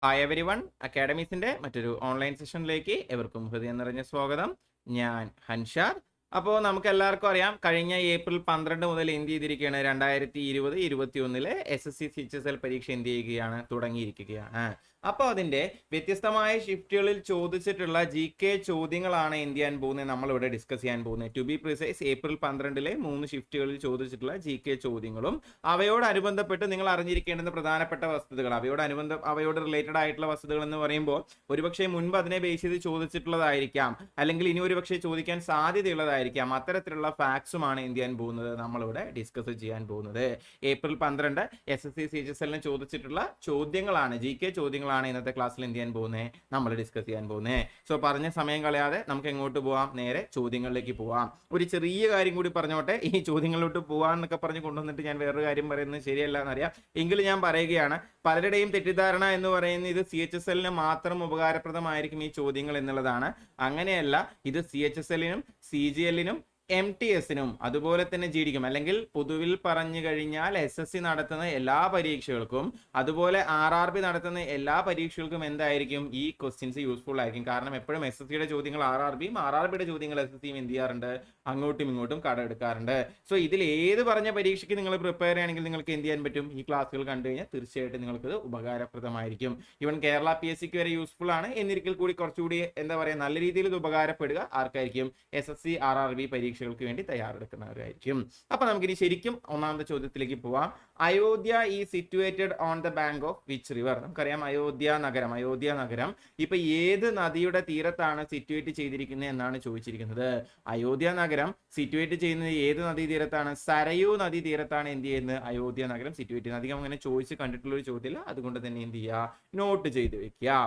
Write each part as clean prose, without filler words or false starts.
Hi every one, അക്കാഡമീസിന്റെ മറ്റൊരു online സെഷനിലേക്ക് എവർക്കും ഹൃദയം നിറഞ്ഞ സ്വാഗതം. ഞാൻ ഹൻഷാദ്. അപ്പോൾ നമുക്ക് എല്ലാവർക്കും അറിയാം, കഴിഞ്ഞ ഏപ്രിൽ 12 മുതൽ എന്ത് ചെയ്തിരിക്കുകയാണ്, 2020-21 SSC CHSL പരീക്ഷ എന്ത് ചെയ്യുകയാണ്, തുടങ്ങിയിരിക്കുകയാണ്. അപ്പോൾ അതിന്റെ വ്യത്യസ്തമായ ഷിഫ്റ്റുകളിൽ ചോദിച്ചിട്ടുള്ള GK ചോദ്യങ്ങളാണ് എന്ത് ചെയ്യാൻ പോകുന്നത്, നമ്മളിവിടെ ഡിസ്കസ് ചെയ്യാൻ പോകുന്നത്. ടു ബി പ്രിസൈസ്, ഏപ്രിൽ 12 3 ഷിഫ്റ്റുകളിൽ ചോദിച്ചിട്ടുള്ള GK ചോദ്യങ്ങളും അവയോടനുബന്ധപ്പെട്ട് നിങ്ങൾ അറിഞ്ഞിരിക്കേണ്ടുന്ന പ്രധാനപ്പെട്ട വസ്തുതകൾ, അവയോട് റിലേറ്റഡ് ആയിട്ടുള്ള വസ്തുതകൾ എന്ന് പറയുമ്പോൾ ഒരുപക്ഷെ മുൻപ് അതിനെ ബേസ് ചെയ്ത് ചോദിച്ചിട്ടുള്ളതായിരിക്കാം, അല്ലെങ്കിൽ ഇനി ഒരുപക്ഷെ ചോദിക്കാൻ സാധ്യതയുള്ളതായിരിക്കാം. അത്തരത്തിലുള്ള ഫാക്ട്സുമാണ് എന്ത് ചെയ്യാൻ പോകുന്നത്, നമ്മളിവിടെ ഡിസ്കസ് ചെയ്യാൻ പോകുന്നത്. ഏപ്രിൽ 12 SSC CHSL ചോദിച്ചിട്ടുള്ള ചോദ്യങ്ങളാണ്, GK ചോദ്യങ്ങളാണ് ഇന്നത്തെ ക്ലാസ്സിൽ എന്ത് ചെയ്യാൻ പോകുന്നത്, നമ്മൾ ഡിസ്കസ് ചെയ്യാൻ പോകുന്നത്. സോ പറഞ്ഞ സമയം കളയാതെ നമുക്ക് എങ്ങോട്ട് പോവാം, നേരെ ചോദ്യങ്ങളിലേക്ക് പോവാം. ഒരു ചെറിയ കാര്യം കൂടി പറഞ്ഞോട്ടെ, ഈ ചോദ്യങ്ങളിലോട്ട് പോവാന്നൊക്കെ പറഞ്ഞ് കൊണ്ടുവന്നിട്ട് ഞാൻ വേറൊരു കാര്യം പറയുന്നത് ശരിയല്ല എന്നറിയാം, എങ്കിലും ഞാൻ പറയുകയാണ്. പലരുടെയും തെറ്റിദ്ധാരണ എന്ന് പറയുന്നത് ഇത് CHSL മാത്രം ഉപകാരപ്രദമായിരിക്കും ഈ ചോദ്യങ്ങൾ എന്നുള്ളതാണ്. അങ്ങനെയല്ല, ഇത് CHSL-നും CGL-നും MTS-നും അതുപോലെ തന്നെ GD-ക്കും, അല്ലെങ്കിൽ പൊതുവിൽ പറഞ്ഞു കഴിഞ്ഞാൽ SSC നടത്തുന്ന എല്ലാ പരീക്ഷകൾക്കും, അതുപോലെ RRB നടത്തുന്ന എല്ലാ പരീക്ഷകൾക്കും എന്തായിരിക്കും, ഈ ക്വസ്റ്റ്യൻസ് യൂസ്ഫുൾ ആയിരിക്കും. കാരണം എപ്പോഴും SSC-യുടെ ചോദ്യങ്ങൾ RRB-യും RRB-യുടെ ചോദ്യങ്ങൾ SSC-യും എന്ത് ചെയ്യാറുണ്ട്, അങ്ങോട്ടും ഇങ്ങോട്ടും കടമെടുക്കാറുണ്ട്. സോ ഇതിൽ ഏത് പറഞ്ഞ പരീക്ഷയ്ക്ക് നിങ്ങൾ പ്രിപ്പയർ ചെയ്യണമെങ്കിൽ നിങ്ങൾക്ക് എന്ത് ചെയ്യാൻ പറ്റും, ഈ ക്ലാസ്സുകൾ കണ്ടു കഴിഞ്ഞാൽ തീർച്ചയായിട്ടും നിങ്ങൾക്ക് ഉപകാരപ്രദമായിരിക്കും. ഈവൻ കേരള PSC-ക്ക് വരെ യൂസ്ഫുൾ ആണ്. എന്നിരിക്കൽ കൂടി കുറച്ചുകൂടി എന്താ പറയുക, നല്ല രീതിയിൽ ഇത് ഉപകാരപ്പെടുക ആർക്കായിരിക്കും, SSC RRB പരീക്ഷകൾക്ക് വേണ്ടി തയ്യാറെടുക്കുന്നവരായിരിക്കും. അപ്പൊ നമുക്കിനി ശരിക്കും ഒന്നാമത്തെ ചോദ്യത്തിലേക്ക് പോവാം. അയോധ്യ ഈ situated on the bank of which river? നമുക്കറിയാം അയോധ്യ നഗരം ഇപ്പൊ ഏത് നദിയുടെ തീരത്താണ് സിറ്റുവേറ്റ് ചെയ്തിരിക്കുന്നത് എന്നാണ് ചോദിച്ചിരിക്കുന്നത്. അയോധ്യ നഗരം സിറ്റുവേറ്റ് ചെയ്യുന്നത് ഏത് നദീ തീരത്താണ്? സരയൂ നദീ തീരത്താണ് എന്ത് ചെയ്യുന്നത്, അയോധ്യ നഗരം സിറ്റുവേറ്റ് ചെയ്യുന്നത്. അധികം അങ്ങനെ ചോദിച്ച് കണ്ടിട്ടുള്ള ഒരു ചോദ്യമില്ല, അതുകൊണ്ട് തന്നെ എന്ത് ചെയ്യുക, നോട്ട് ചെയ്ത് വെക്കുക.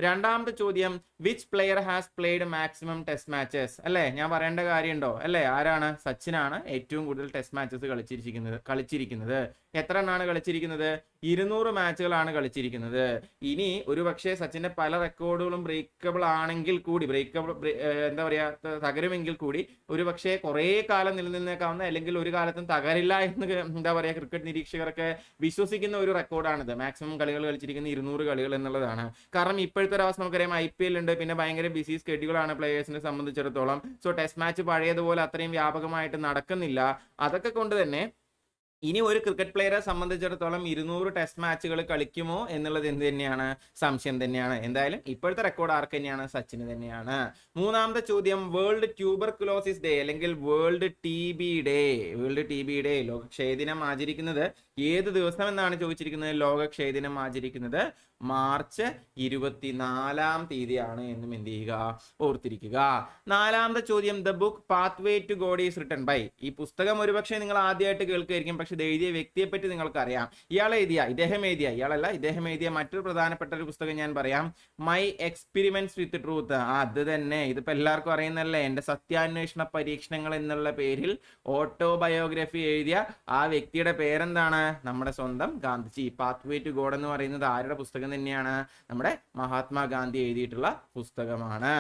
രണ്ടാമത്തെ ചോദ്യം, which player has played maximum test matches? അല്ലെ, ഞാൻ പറയേണ്ട കാര്യമുണ്ടോ? അല്ലെ, ആരാണ്? സച്ചിനാണ് ഏറ്റവും കൂടുതൽ ടെസ്റ്റ് മാച്ചസ് കളിച്ചിരിക്കുന്നത്. എത്ര എണ്ണാണ് കളിച്ചിരിക്കുന്നത്? 200 മാച്ചുകളാണ് കളിച്ചിരിക്കുന്നത്. ഇനി ഒരു പക്ഷേ സച്ചിന്റെ പല റെക്കോർഡുകളും ബ്രേക്കബിൾ ആണെങ്കിൽ കൂടി, എന്താ പറയാ, തകരുമെങ്കിൽ കൂടി ഒരു പക്ഷേ കുറെ കാലം നിലനിന്നേക്കാവുന്ന, അല്ലെങ്കിൽ ഒരു കാലത്തും തകരില്ല എന്ന് എന്താ പറയാ, ക്രിക്കറ്റ് നിരീക്ഷകരൊക്കെ വിശ്വസിക്കുന്ന ഒരു റെക്കോർഡാണിത്. മാക്സിമം കളികൾ കളിച്ചിരിക്കുന്ന 200 കളികൾ എന്നുള്ളതാണ്. കാരണം ഇപ്പോഴത്തെ ഒരു അവസ്ഥ നമുക്കറിയാം, IPL ഉണ്ട്, പിന്നെ ഭയങ്കര ബിസി സ്കെഡ്യൂളാണ് പ്ലേയേഴ്സിനെ സംബന്ധിച്ചിടത്തോളം. സോ ടെസ്റ്റ് മാച്ച് പഴയതുപോലെ അത്രയും വ്യാപകമായിട്ട് നടക്കുന്നില്ല. അതൊക്കെ കൊണ്ട് തന്നെ ഇനി ഒരു ക്രിക്കറ്റ് പ്ലെയറെ സംബന്ധിച്ചിടത്തോളം 200 ടെസ്റ്റ് മാച്ചുകൾ കളിക്കുമോ എന്നുള്ളത് എന്ത് തന്നെയാണ്, സംശയം തന്നെയാണ്. എന്തായാലും ഇപ്പോഴത്തെ റെക്കോർഡ് ആർക്ക് തന്നെയാണ്, സച്ചിന് തന്നെയാണ്. മൂന്നാമത്തെ ചോദ്യം, വേൾഡ് ട്യൂബർകുലോസിസ് ഡേ അല്ലെങ്കിൽ വേൾഡ് TB ഡേ, ലോക ക്ഷയദിനം ആചരിക്കുന്നത് ഏത് ദിവസം എന്നാണ് ചോദിച്ചിരിക്കുന്നത്. ലോക ക്ഷയദിനം ആചരിക്കുന്നത് മാർച്ച് 24-ാം തീയതിയാണ് എന്നും എന്ത് ചെയ്യുക, ഓർത്തിരിക്കുക. നാലാമത്തെ ചോദ്യം, the book pathway to God is written by? ഈ പുസ്തകം ഒരുപക്ഷെ നിങ്ങൾ ആദ്യമായിട്ട് കേൾക്കുമായിരിക്കും, പക്ഷെ ഇത് എഴുതിയ വ്യക്തിയെ പറ്റി നിങ്ങൾക്കറിയാം. ഇദ്ദേഹം എഴുതിയ മറ്റൊരു പ്രധാനപ്പെട്ട ഒരു പുസ്തകം ഞാൻ പറയാം, മൈ എക്സ്പെരിമെന്റ്സ് വിത്ത് ട്രൂത്ത്. അത് തന്നെ, ഇതിപ്പോ എല്ലാവർക്കും അറിയുന്നല്ലേ, എന്റെ സത്യാന്വേഷണ പരീക്ഷണങ്ങൾ എന്നുള്ള പേരിൽ ഓട്ടോബയോഗ്രഫി എഴുതിയ ആ വ്യക്തിയുടെ പേരെന്താണ്, നമ്മുടെ സ്വന്തം ഗാന്ധിജി. പാത്വേ ടു ഗോഡ് എന്ന് പറയുന്നത് ആരുടെ പുസ്തകം തന്നെയാണ്, നമ്മുടെ മഹാത്മാഗാന്ധി എഴുതിയിട്ടുള്ള പുസ്തകമാണ്.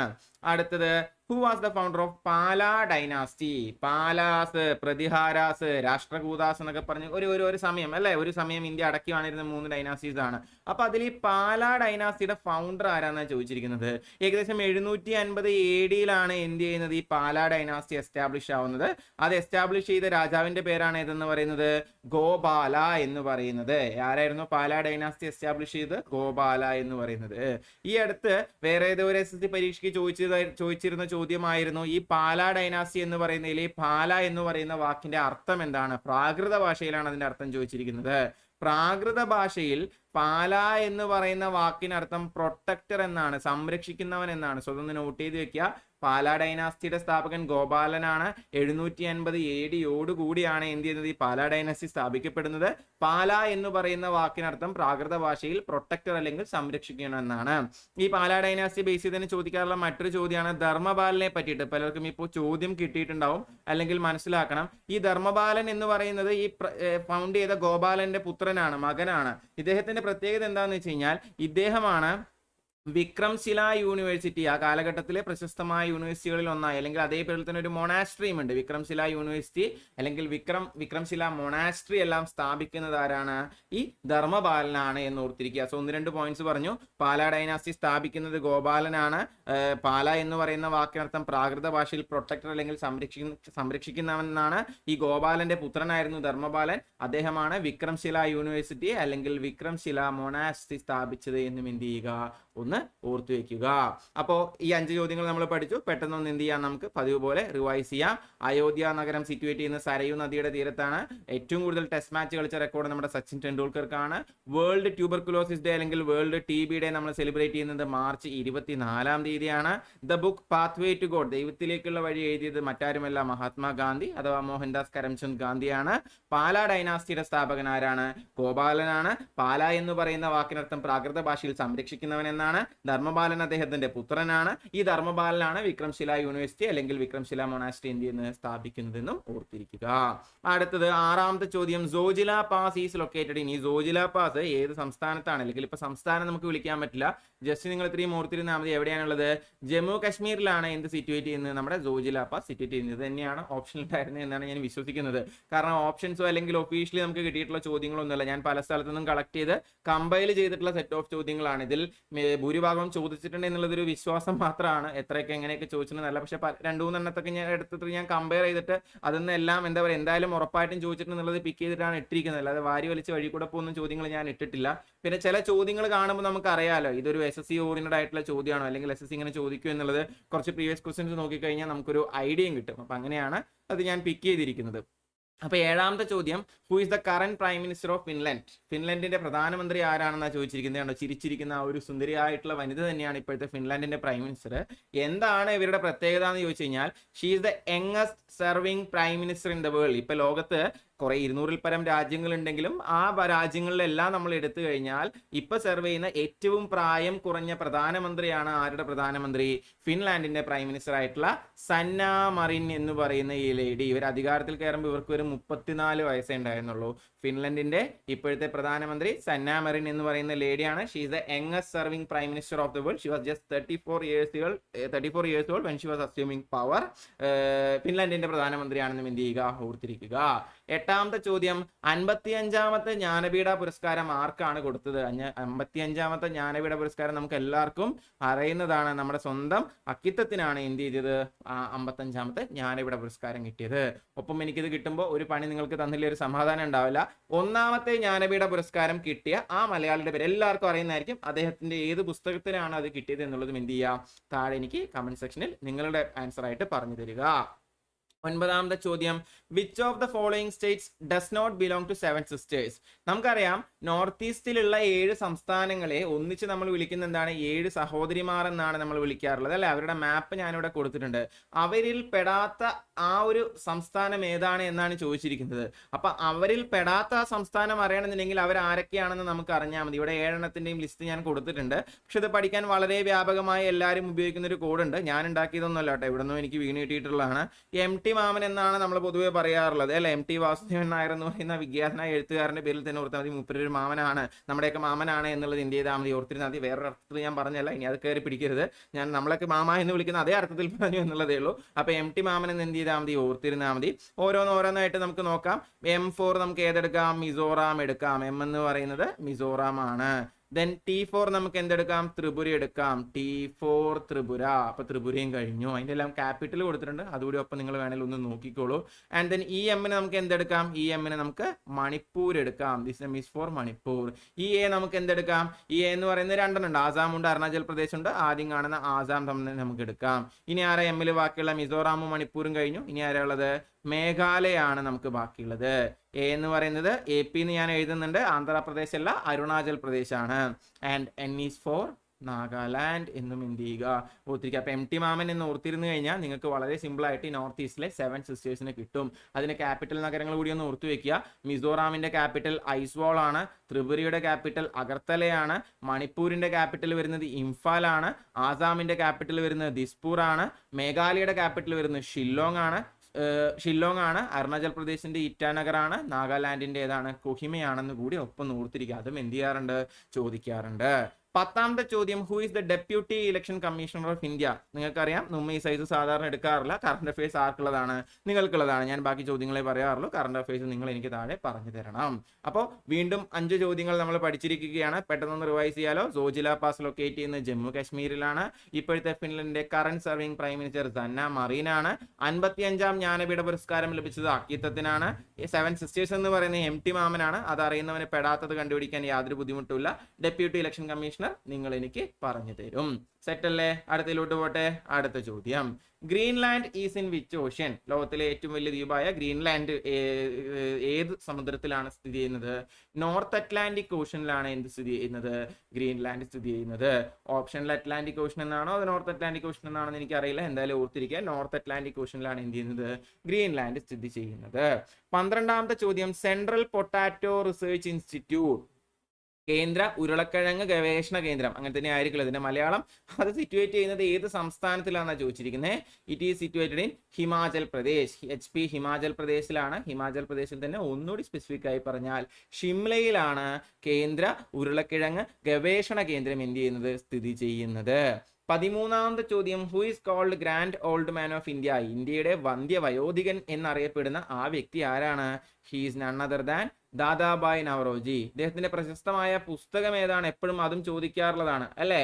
അടുത്തത്, who was the founder of Pala dynasty? Palas, Pratiharas, Rashtrakutas എന്നൊക്കെ പറഞ്ഞ് ഒരു സമയം അല്ലെ, ഒരു സമയം ഇന്ത്യ അടക്കി വാണിരുന്ന 3 ഡൈനാസ്റ്റീസ് ആണ്. അപ്പൊ അതിൽ ഈ പാലാ ഡൈനാസ്റ്റിയുടെ ഫൗണ്ടർ ആരാന്നാണ് ചോദിച്ചിരിക്കുന്നത്. ഏകദേശം 750 AD-ലാണ് എന്ത് ചെയ്യുന്നത്, ഈ പാലാ ഡൈനാസ്റ്റി എസ്റ്റാബ്ലിഷ് ആവുന്നത്. അത് എസ്റ്റാബ്ലിഷ് ചെയ്ത രാജാവിന്റെ പേരാണ് ഏതെന്ന് പറയുന്നത്, ഗോപാല എന്ന് പറയുന്നത്. ആരായിരുന്നു പാലാ ഡൈനാസ്റ്റി എസ്റ്റാബ്ലിഷ് ചെയ്ത്? ഗോപാല എന്ന് പറയുന്നത്. ഈ അടുത്ത് വേറെ ഏതോ ഒരു SSC പരീക്ഷയ്ക്ക് ചോദിച്ചിരുന്ന ചോദ്യമായിരുന്നു, ഈ പാലാ ഡൈനാസ്റ്റി എന്ന് പറയുന്നതിൽ പാല എന്ന് പറയുന്ന വാക്കിന്റെ അർത്ഥം എന്താണ്? പ്രാകൃത ഭാഷയിലാണ് അതിന്റെ അർത്ഥം ചോദിച്ചിരിക്കുന്നത്. പ്രാകൃത ഭാഷയിൽ പാല എന്ന് പറയുന്ന വാക്കിനർത്ഥം പ്രൊട്ടക്ടർ എന്നാണ്, സംരക്ഷിക്കുന്നവൻ എന്നാണ്. സ്വതന്ത്ര നോട്ട് ചെയ്ത് വെക്കുക. പാലാ ഡൈനാസ്റ്റിയുടെ സ്ഥാപകൻ ഗോപാലനാണ്. 750 AD കൂടിയാണ് എന്ത് ചെയ്യുന്നത്, ഈ പാലാ ഡൈനാസ്റ്റി സ്ഥാപിക്കപ്പെടുന്നത്. പാല എന്ന് പറയുന്ന വാക്കിനർത്ഥം പ്രാകൃത ഭാഷയിൽ പ്രൊട്ടക്ടർ അല്ലെങ്കിൽ സംരക്ഷിക്കണം എന്നാണ്. ഈ പാലാ ഡൈനാസ്റ്റി ബേസ് ചെയ്ത് തന്നെ ചോദിക്കാറുള്ള മറ്റൊരു ചോദ്യമാണ് ധർമ്മപാലനെ പറ്റിയിട്ട്. പലർക്കും ഇപ്പോൾ ചോദ്യം കിട്ടിയിട്ടുണ്ടാവും, അല്ലെങ്കിൽ മനസ്സിലാക്കണം. ഈ ധർമ്മപാലൻ എന്ന് പറയുന്നത് ഈ ഫൗണ്ട് ചെയ്ത ഗോപാലന്റെ പുത്രനാണ്, മകനാണ്. ഇദ്ദേഹത്തിന്റെ പ്രത്യേകത എന്താണെന്ന് വെച്ച് കഴിഞ്ഞാൽ, ഇദ്ദേഹമാണ് വിക്രംശില യൂണിവേഴ്സിറ്റി ആ കാലഘട്ടത്തിലെ പ്രശസ്തമായ യൂണിവേഴ്സിറ്റികളിൽ ഒന്നായി, അല്ലെങ്കിൽ അതേ പേരിൽ തന്നെ ഒരു മൊണാസ്ട്രിയും ഉണ്ട്, വിക്രംശില യൂണിവേഴ്സിറ്റി അല്ലെങ്കിൽ വിക്രംശില മൊണാസ്ട്രി എല്ലാം സ്ഥാപിക്കുന്നത് ആരാണ്? ഈ ധർമ്മപാലനാണ് എന്ന് ഓർത്തിരിക്കുക. സോ 1-2 പോയിന്റ്സ് പറഞ്ഞു. പാലാ ഡൈനാസ്റ്റി സ്ഥാപിക്കുന്നത് ഗോപാലനാണ്. പാല എന്ന് പറയുന്ന വാക്കിനർത്ഥം പ്രാകൃത ഭാഷയിൽ പ്രൊട്ടക്ടർ അല്ലെങ്കിൽ സംരക്ഷിക്കുന്നവനാണ്. ഈ ഗോപാലന്റെ പുത്രനായിരുന്നു ധർമ്മപാലൻ. അദ്ദേഹമാണ് വിക്രംശില യൂണിവേഴ്സിറ്റി അല്ലെങ്കിൽ വിക്രംശില മൊണാസ്ട്രി സ്ഥാപിച്ചത് എന്നും എന്ത് ചെയ്യുക, ഒന്ന് ഓർത്തു വെക്കുക. അപ്പോൾ ഈ 5 ചോദ്യങ്ങൾ നമ്മൾ പഠിച്ചു. പെട്ടെന്നൊന്ന് എന്ത് ചെയ്യാം, നമുക്ക് പതിവ് പോലെ റിവൈസ് ചെയ്യാം. അയോധ്യ നഗരം സിറ്റുവേറ്റ് ചെയ്യുന്ന സരയൂ നദിയുടെ തീരത്താണ്. ഏറ്റവും കൂടുതൽ ടെസ്റ്റ് മാച്ച് കളിച്ച റെക്കോർഡ് നമ്മുടെ സച്ചിൻ ടെണ്ടുൽക്കർക്കാണ്. വേൾഡ് ട്യൂബർകുലോസിസ് ഡേ അല്ലെങ്കിൽ വേൾഡ് TB ഡേ നമ്മൾ സെലിബ്രേറ്റ് ചെയ്യുന്നത് മാർച്ച് 24-ാം തീയതിയാണ്. The book pathway to God, ദൈവത്തിലേക്കുള്ള വഴി എഴുതിയത് മറ്റാരുമല്ല മഹാത്മാഗാന്ധി അഥവാ മോഹൻദാസ് കരംചന്ദ് ഗാന്ധിയാണ്. പാലാ ഡൈനാസ്റ്റിയുടെ സ്ഥാപകൻ ആരാണ്? ഗോപാലനാണ്. പാല എന്ന് പറയുന്ന വാക്കിനർത്ഥം പ്രാകൃത ഭാഷയിൽ സംരക്ഷിക്കുന്നവൻ എന്നാണ്. ധർമ്മപാലൻ അദ്ദേഹത്തിന്റെ പുത്രനാണ്. ഈ ധർമ്മപാലനാണ് വിക്രംശില യൂണിവേഴ്സിറ്റി അല്ലെങ്കിൽ വിക്രംശില മൊണാസ്ട്രി ഇന്ത്യയിൽ സ്ഥാപിക്കുന്നതെന്നും ഓർത്തിരിക്കുക. അടുത്തത് 6ാമത്തെ ചോദ്യം, Zojila pass is located in. ഈ സോജില പാസ് ഏത് സംസ്ഥാനത്താണ്? അല്ലെങ്കിൽ ഇപ്പൊ സംസ്ഥാനം നമുക്ക് വിളിക്കാൻ പറ്റില്ല, ജസ്റ്റ് നിങ്ങൾ ഇത്രയും ഓർത്തിരുന്നാൽ മതി. എവിടെയാണുള്ളത്? ജമ്മു കാശ്മീരിലാണ് എന്ത് സിറ്റുവേറ്റ് ചെയ്യുന്നത്? നമ്മുടെ സോജില പാസ് സിറ്റുവേറ്റ് ചെയ്യുന്നത്. തന്നെയാണ് ഓപ്ഷൻ ഉണ്ടായിരുന്നത് എന്നാണ് ഞാൻ വിശ്വസിക്കുന്നത്. കാരണം ഓപ്ഷൻസോ അല്ലെങ്കിൽ ഒഫീഷ്യലി നമുക്ക് കിട്ടിയിട്ടുള്ള ചോദ്യങ്ങളൊന്നുമല്ല, ഞാൻ പല സ്ഥലത്തു നിന്നും കളക്ട് ചെയ്ത് കമ്പൈൽ ചെയ്തിട്ടുള്ള സെറ്റ് ഓഫ് ചോദ്യങ്ങളാണ്. ഇതിൽ ഭൂരിഭാഗം ചോദിച്ചിട്ടുണ്ട് എന്നുള്ളതൊരു വിശ്വാസം മാത്രമാണ്. എത്രയൊക്കെ എങ്ങനെയൊക്കെ ചോദിച്ചിട്ടുണ്ടെന്നല്ല, പക്ഷെ 2-3 എണ്ണത്തൊക്കെ ഞാൻ എടുത്തിട്ട് ഞാൻ കമ്പയർ ചെയ്തിട്ട് അതിൽ എല്ലാം എന്താ പറയുക, എന്തായാലും ഉറപ്പായിട്ടും ചോദിച്ചിട്ടുണ്ടെന്നുള്ളത് പിക്ക് ചെയ്തിട്ടാണ് ഇട്ടിരിക്കുന്നത്. അല്ലാതെ വാരി വലിച്ച് വഴി കൂടെ പോകുന്ന ചോദ്യങ്ങൾ ഞാൻ ഇട്ടിട്ടില്ല. പിന്നെ ചില ചോദ്യങ്ങൾ കാണുമ്പോൾ നമുക്ക് അറിയാലോ ഇതൊരു SSC ഓറിയന്റഡ് ആയിട്ടുള്ള ചോദ്യമാണോ, അല്ലെങ്കിൽ SSC ഇങ്ങനെ ചോദിക്കും എന്നുള്ളത് കുറച്ച് പ്രീവിയസ് ക്വസ്റ്റ്യൻസ് നോക്കിക്കഴിഞ്ഞാൽ നമുക്കൊരു ഐഡിയയും കിട്ടും. അപ്പൊ അങ്ങനെയാണ് അത് ഞാൻ പിക്ക് ചെയ്തിരിക്കുന്നത്. അപ്പൊ 7ാമത്തെ ചോദ്യം, who is the current prime minister of Finland? ഫിൻലൻഡിന്റെ പ്രധാനമന്ത്രി ആരാണെന്നാണ് ചോദിച്ചിരിക്കുന്നത്. കണ്ടോ, ചിരിച്ചിരിക്കുന്ന ആ ഒരു സുന്ദരിയായിട്ടുള്ള വനിത തന്നെയാണ് ഇപ്പോഴത്തെ ഫിൻലാൻഡിന്റെ പ്രൈം മിനിസ്റ്റർ. എന്താണ് ഇവരുടെ പ്രത്യേകത എന്ന് ചോദിച്ചു കഴിഞ്ഞാൽ, she is the youngest serving prime minister in the world. ഇപ്പൊ ലോകത്ത് കുറെ 200-ൽ പരം രാജ്യങ്ങളുണ്ടെങ്കിലും ആ രാജ്യങ്ങളിലെല്ലാം നമ്മൾ എടുത്തു കഴിഞ്ഞാൽ ഇപ്പൊ സെർവ് ചെയ്യുന്ന ഏറ്റവും പ്രായം കുറഞ്ഞ പ്രധാനമന്ത്രിയാണ് ആരുടെ പ്രധാനമന്ത്രി? ഫിൻലാൻഡിന്റെ പ്രൈം മിനിസ്റ്റർ ആയിട്ടുള്ള സന്ന മറിൻ എന്ന് പറയുന്ന ഈ ലേഡി. ഇവർ അധികാരത്തിൽ കയറുമ്പോൾ ഇവർക്ക് ഒരു 34 വയസ്സേ ഉണ്ടായിരുന്നുള്ളൂ. ഫിൻലൻഡിന്റെ ഇപ്പോഴത്തെ പ്രധാനമന്ത്രി സന്ന മറിൻ എന്ന് പറയുന്ന ലേഡിയാണ്. She is the youngest serving prime minister of the world. She was just 34 years old when she was assuming power. ഫിൻലൻഡിന്റെ പ്രധാനമന്ത്രിയാണെന്നും എന്ത് ചെയ്യുക, ഓർത്തിരിക്കുക. 8ാമത്തെ ചോദ്യം, 55ാമത്തെ ജ്ഞാനപീഠ പുരസ്കാരം ആർക്കാണ് കൊടുത്തത്? 55ാമത്തെ ജ്ഞാനപീഠ പുരസ്കാരം നമുക്ക് എല്ലാവർക്കും അറിയുന്നതാണ്. നമ്മുടെ സ്വന്തം അക്കിത്തത്തിനാണ് എന്ത് ചെയ്തത്, 55ാമത്തെ ജ്ഞാനപീഠ പുരസ്കാരം കിട്ടിയത്. ഒപ്പം എനിക്കിത് കിട്ടുമ്പോൾ ഒരു പണി നിങ്ങൾക്ക് തന്നില്ല, ഒരു സമാധാനം ഉണ്ടാവില്ല. 1ാമത്തെ ജ്ഞാനപീഠ പുരസ്കാരം കിട്ടിയ ആ മലയാളിയുടെ പേര് എല്ലാവർക്കും അറിയുന്നതായിരിക്കും. അദ്ദേഹത്തിന്റെ ഏത് പുസ്തകത്തിനാണ് അത് കിട്ടിയത് എന്നുള്ളതും എന്ത് ചെയ്യുക, താഴെ എനിക്ക് കമന്റ് സെക്ഷനിൽ നിങ്ങളുടെ ആൻസർ ആയിട്ട് പറഞ്ഞു തരിക. 9ാമത്തെ ചോദ്യം, which of the following states does not belong to 7 sisters? നമുക്കറിയാം നോർത്ത് ഈസ്റ്റിലുള്ള 7 സംസ്ഥാനങ്ങളെ ഒന്നിച്ച് നമ്മൾ വിളിക്കുന്ന എന്താണ്, 7 സഹോദരിമാർ എന്നാണ് നമ്മൾ വിളിക്കാറുള്ളത് അല്ലെ. അവരുടെ മാപ്പ് ഞാനിവിടെ കൊടുത്തിട്ടുണ്ട്. അവരിൽ പെടാത്ത ആ ഒരു സംസ്ഥാനം ഏതാണ് എന്നാണ് ചോദിച്ചിരിക്കുന്നത്. അപ്പൊ അവരിൽ പെടാത്ത ആ സംസ്ഥാനം അറിയണമെന്നുണ്ടെങ്കിൽ അവർ ആരൊക്കെയാണെന്ന് നമുക്ക് അറിഞ്ഞാൽ മതി. ഇവിടെ 7 എണ്ണത്തിന്റെയും ലിസ്റ്റ് ഞാൻ കൊടുത്തിട്ടുണ്ട്. പക്ഷെ ഇത് പഠിക്കാൻ വളരെ വ്യാപകമായി എല്ലാവരും ഉപയോഗിക്കുന്ന ഒരു കോഡുണ്ട്. ഞാൻ ഉണ്ടാക്കിയതൊന്നുമല്ല കേട്ടോ, ഇവിടെ നിന്നും എനിക്ക് വീണ് കിട്ടിയിട്ടുള്ളതാണ്. MT മാമൻ എന്നാണ് നമ്മൾ പൊതുവെ പറയാറുള്ളത് അല്ലെ. MT വാസുദേവൻ നായർ എന്ന് പറയുന്ന വിഖ്യാതനായ എഴുത്തുകാരന്റെ പേരിൽ തന്നെ ഓർത്താൽ മതി. മൂപ്പരൊരു മാമനാണ്, നമ്മുടെയൊക്കെ മാമനാണ് എന്നുള്ളത് ഇന്ത്യ ചെയ്താൽ മതി, ഓർത്തിരുന്നാൽ മതി. വേറൊരു അർത്ഥത്തിൽ ഞാൻ പറഞ്ഞല്ല, ഇനി അത് കയറി പിടിക്കരുത്. ഞാൻ നമ്മളൊക്കെ മാമ എന്ന് വിളിക്കുന്ന അതേ അർത്ഥത്തിൽ പറഞ്ഞു എന്നുള്ളതേ ഉള്ളൂ. അപ്പൊ MT മാമൻ എന്ന് എന്ത് ചെയ്താൽ മതി, ഓർത്തിരുന്നാൽ മതി. ഓരോന്നോരോന്നായിട്ട് നമുക്ക് നോക്കാം. M4 നമുക്ക് ഏതെടുക്കാം, മിസോറാം എടുക്കാം. M എന്ന് പറയുന്നത് മിസോറാം ആണ്. ദെൻ T4 നമുക്ക് എന്തെടുക്കാം, ത്രിപുര എടുക്കാം. T4 ത്രിപുര. അപ്പൊ ത്രിപുരയും കഴിഞ്ഞു. അതിന്റെ എല്ലാം ക്യാപിറ്റൽ കൊടുത്തിട്ടുണ്ട്, അതുകൂടി ഒപ്പം നിങ്ങൾ വേണമെങ്കിൽ ഒന്ന് നോക്കിക്കോളൂ. ആൻഡ് ദെൻ EM നമുക്ക് എന്തെടുക്കാം, EM നമുക്ക് മണിപ്പൂർ എടുക്കാം. This M is for Manipur. EA നമുക്ക് എന്തെടുക്കാം, EA എന്ന് പറയുന്നത് 2 ഉണ്ട്, ആസാം ഉണ്ട്, അരുണാചൽ പ്രദേശ് ഉണ്ട്. ആദ്യം കാണുന്ന ആസാം തന്നെ നമുക്ക് എടുക്കാം. ഇനി ആരാ എമ്മിൽ ബാക്കിയുള്ള, മിസോറാമും മണിപ്പൂരും കഴിഞ്ഞു. ഇനി ആരാ ഉള്ളത്, മേഘാലയാണ് നമുക്ക് ബാക്കിയുള്ളത്. എ എന്ന് പറയുന്നത് AP എന്ന് ഞാൻ എഴുതുന്നുണ്ട്, ആന്ധ്രാപ്രദേശ് അല്ല, അരുണാചൽ പ്രദേശ് ആണ്. And N is for Nagaland എന്നും എന്ത് ചെയ്യുക, ഓർത്തിരിക്കുക. അപ്പൊ MT മാമൻ എന്ന് ഓർത്തിരുന്നു കഴിഞ്ഞാൽ നിങ്ങൾക്ക് വളരെ സിമ്പിൾ ആയിട്ട് നോർത്ത് ഈസ്റ്റിലെ 7 സിസ്റ്റേഴ്സിനെ കിട്ടും. അതിന്റെ ക്യാപിറ്റൽ നഗരങ്ങൾ കൂടി ഒന്ന് ഓർത്തു വെക്കുക. മിസോറാമിന്റെ ക്യാപിറ്റൽ ഐസ്വാൾ ആണ്. ത്രിപുരയുടെ ക്യാപിറ്റൽ അഗർത്തലയാണ്. മണിപ്പൂരിന്റെ ക്യാപിറ്റൽ വരുന്നത് ഇംഫാൽ ആണ്. ആസാമിന്റെ ക്യാപിറ്റൽ വരുന്നത് ദിസ്പൂർ ആണ്. മേഘാലയയുടെ ക്യാപിറ്റൽ വരുന്നത് ഷില്ലോങ് ആണ്. അരുണാചൽ പ്രദേശിന്റെ ഇറ്റാനഗർ ആണ്. നാഗാലാൻഡിന്റെ ഏതാണ്, കൊഹിമയാണെന്ന് കൂടി ഒപ്പം ഓർത്തിരിക്കുക. അതും എന്ത് ചെയ്യാറുണ്ട്, ചോദിക്കാറുണ്ട്. 10ാമത്തെ ചോദ്യം, who is the deputy election commissioner of India? നിങ്ങൾക്കറിയാം, നമ്മ ഈ സൈസ് സാധാരണ എടുക്കാറില്ല. കറണ്ട് അഫയേഴ്സ് ആർക്കുള്ളതാണ്? നിങ്ങൾക്കുള്ളതാണ്. ഞാൻ ബാക്കി ചോദ്യങ്ങളെ പറയാറുള്ളൂ. കറണ്ട് അഫയേഴ്സ് നിങ്ങൾ എനിക്ക് താഴെ പറഞ്ഞു തരണം. അപ്പോൾ വീണ്ടും 5 ചോദ്യങ്ങൾ നമ്മൾ പഠിച്ചിരിക്കുകയാണ്. പെട്ടെന്ന് റിവൈസ് ചെയ്യാലോ. സോജില പാസ് ലൊക്കേറ്റ് ചെയ്യുന്നത് ജമ്മു കാശ്മീരിലാണ്. ഇപ്പോഴത്തെ ഫിൻലൻഡിന്റെ current serving prime minister Sanna മറീനാണ്. 55ാം ജ്ഞാനപീഠ പുരസ്കാരം ലഭിച്ചത് അക്കിത്തത്തിനാണ്. 7 സിസ്റ്റേഴ്സ് എന്ന് പറയുന്ന എം ടി മാമനാണ്. അത് അറിയുന്നവനെ പെടാത്തത് കണ്ടുപിടിക്കാൻ യാതൊരു ബുദ്ധിമുട്ടുമില്ല. ഡെപ്യൂട്ടി ഇലക്ഷൻ കമ്മീഷണർ നിങ്ങൾ എനിക്ക് പറഞ്ഞു തരും. സെറ്റ് അല്ലേ? അടുത്തതിലോട്ട് പോട്ടെ. അടുത്ത ചോദ്യം, Greenland is in which ocean? ലോകത്തിലെ ഏറ്റവും വലിയ ദ്വീപായ ഗ്രീൻലാൻഡ് ഏത് സമുദ്രത്തിലാണ് സ്ഥിതി ചെയ്യുന്നത്? നോർത്ത് അറ്റ്ലാന്റിക് ഓഷ്യനിലാണ് എന്ത് സ്ഥിതി ചെയ്യുന്നത്? ഗ്രീൻലാൻഡ് സ്ഥിതി ചെയ്യുന്നത്. ഓപ്ഷനിൽ അറ്റ്ലാന്റിക് ഓഷ്യൻ എന്നാണോ അത് നോർത്ത് അറ്റ്ലാന്റിക് ഓഷ്യൻ എന്നാണോ എന്ന് എനിക്കറിയില്ല. എന്തായാലും ഓർത്തിരിക്കുക, നോർത്ത് അറ്റ്ലാന്റിക് ഓഷ്യനിലാണ് എന്ത് ചെയ്യുന്നത്? ഗ്രീൻലാൻഡ് സ്ഥിതി ചെയ്യുന്നത്. 12ാമത്തെ ചോദ്യം, സെൻട്രൽ പൊട്ടാറ്റോ റിസർച്ച് ഇൻസ്റ്റിറ്റ്യൂട്ട്, കേന്ദ്ര ഉരുളക്കിഴങ്ങ് ഗവേഷണ കേന്ദ്രം, അങ്ങനെ തന്നെ ആയിരിക്കും ഇതിന്റെ മലയാളം. അത് സിറ്റുവേറ്റ് ചെയ്യുന്നത് ഏത് സംസ്ഥാനത്തിലാണെന്നാണ് ചോദിച്ചിരിക്കുന്നത്. It is situated in Himachal Pradesh. HP Himachal പ്രദേശിലാണ്. ഹിമാചൽ പ്രദേശിൽ തന്നെ ഒന്നുകൂടി സ്പെസിഫിക് ആയി പറഞ്ഞാൽ ഷിംലയിലാണ് കേന്ദ്ര ഉരുളക്കിഴങ്ങ് ഗവേഷണ കേന്ദ്രം എന്ത് ചെയ്യുന്നത്? സ്ഥിതി ചെയ്യുന്നത്. 13ാമത്തെ ചോദ്യം, who is called grand old man of India? ഇന്ത്യയുടെ വന്ധ്യ വയോധികൻ എന്നറിയപ്പെടുന്ന ആ വ്യക്തി ആരാണ്? He is none other than Dadabhai Naoroji. ഇദ്ദേഹത്തിന്റെ പ്രശസ്തമായ പുസ്തകം ഏതാണ്? എപ്പോഴും അതും ചോദിക്കാറുള്ളതാണ് അല്ലേ.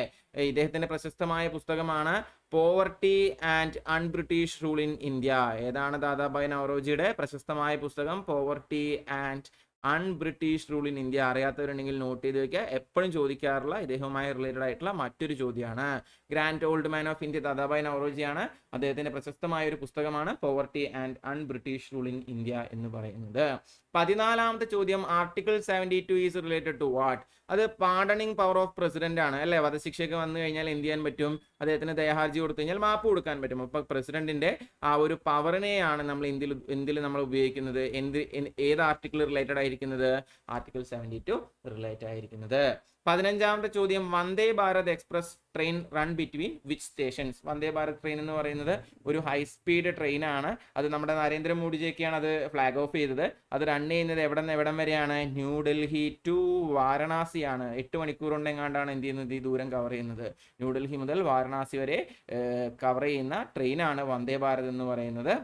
ഇദ്ദേഹത്തിന്റെ പ്രശസ്തമായ പുസ്തകമാണ് poverty and unBritish rule in India. ഏതാണ് ദാദാബായ് നവറോജിയുടെ പ്രശസ്തമായ പുസ്തകം? Poverty and unBritish rule in India. അറിയാത്തവരുണ്ടെങ്കിൽ നോട്ട് ചെയ്ത് വെക്കുക. എപ്പോഴും ചോദിക്കാറുള്ള ഇദ്ദേഹവുമായി റിലേറ്റഡ് ആയിട്ടുള്ള മറ്റൊരു ചോദ്യമാണ്. Grand old man of India Dadabhai നവറോജിയാണ്. അദ്ദേഹത്തിന്റെ പ്രശസ്തമായ ഒരു പുസ്തകമാണ് poverty and unBritish rule in India എന്ന് പറയുന്നത്. 14ാമത്തെ ചോദ്യം, article 72 is related to what? അത് പാർഡണിംഗ് പവർ ഓഫ് പ്രസിഡന്റ് ആണ് അല്ലെ. വധശിക്ഷയൊക്കെ വന്നു കഴിഞ്ഞാൽ എന്ത് ചെയ്യാൻ പറ്റും? അദ്ദേഹത്തിന് ദയാഹർജി കൊടുത്തു കഴിഞ്ഞാൽ മാപ്പ് കൊടുക്കാൻ പറ്റും. അപ്പൊ പ്രസിഡന്റിന്റെ ആ ഒരു പവറിനെയാണ് നമ്മൾ എന്തിൽ നമ്മൾ ഉപയോഗിക്കുന്നത്? ഏത് ആർട്ടിക്കിൾ റിലേറ്റഡ് ആയിരിക്കുന്നത്? ആർട്ടിക്കിൾ 72 റിലേറ്റഡ് ആയിരിക്കുന്നത്. 15ാമത്തെ ചോദ്യം, Vande Bharat express train run between which stations? Vande Bharat train എന്ന് പറയുന്നത് ഒരു ഹൈ സ്പീഡ് ട്രെയിൻ ആണ്. അത് നമ്മുടെ നരേന്ദ്രമോദിജിയൊക്കെയാണ് അത് ഫ്ലാഗ് ഓഫ് ചെയ്തത്. അത് റൺ ചെയ്യുന്നത് എവിടെ നിന്ന് എവിടം വരെയാണ്? ന്യൂഡൽഹി ടു വാരണാസിയാണ്. 8 മണിക്കൂർ കൊണ്ടെങ്ങാണ്ടാണ് എന്ത് ചെയ്യുന്നത്? ഈ ദൂരം കവർ ചെയ്യുന്നത്. ന്യൂഡൽഹി മുതൽ വാരണാസി വരെ കവർ ചെയ്യുന്ന ട്രെയിനാണ് വന്ദേ ഭാരത് എന്ന് പറയുന്നത്.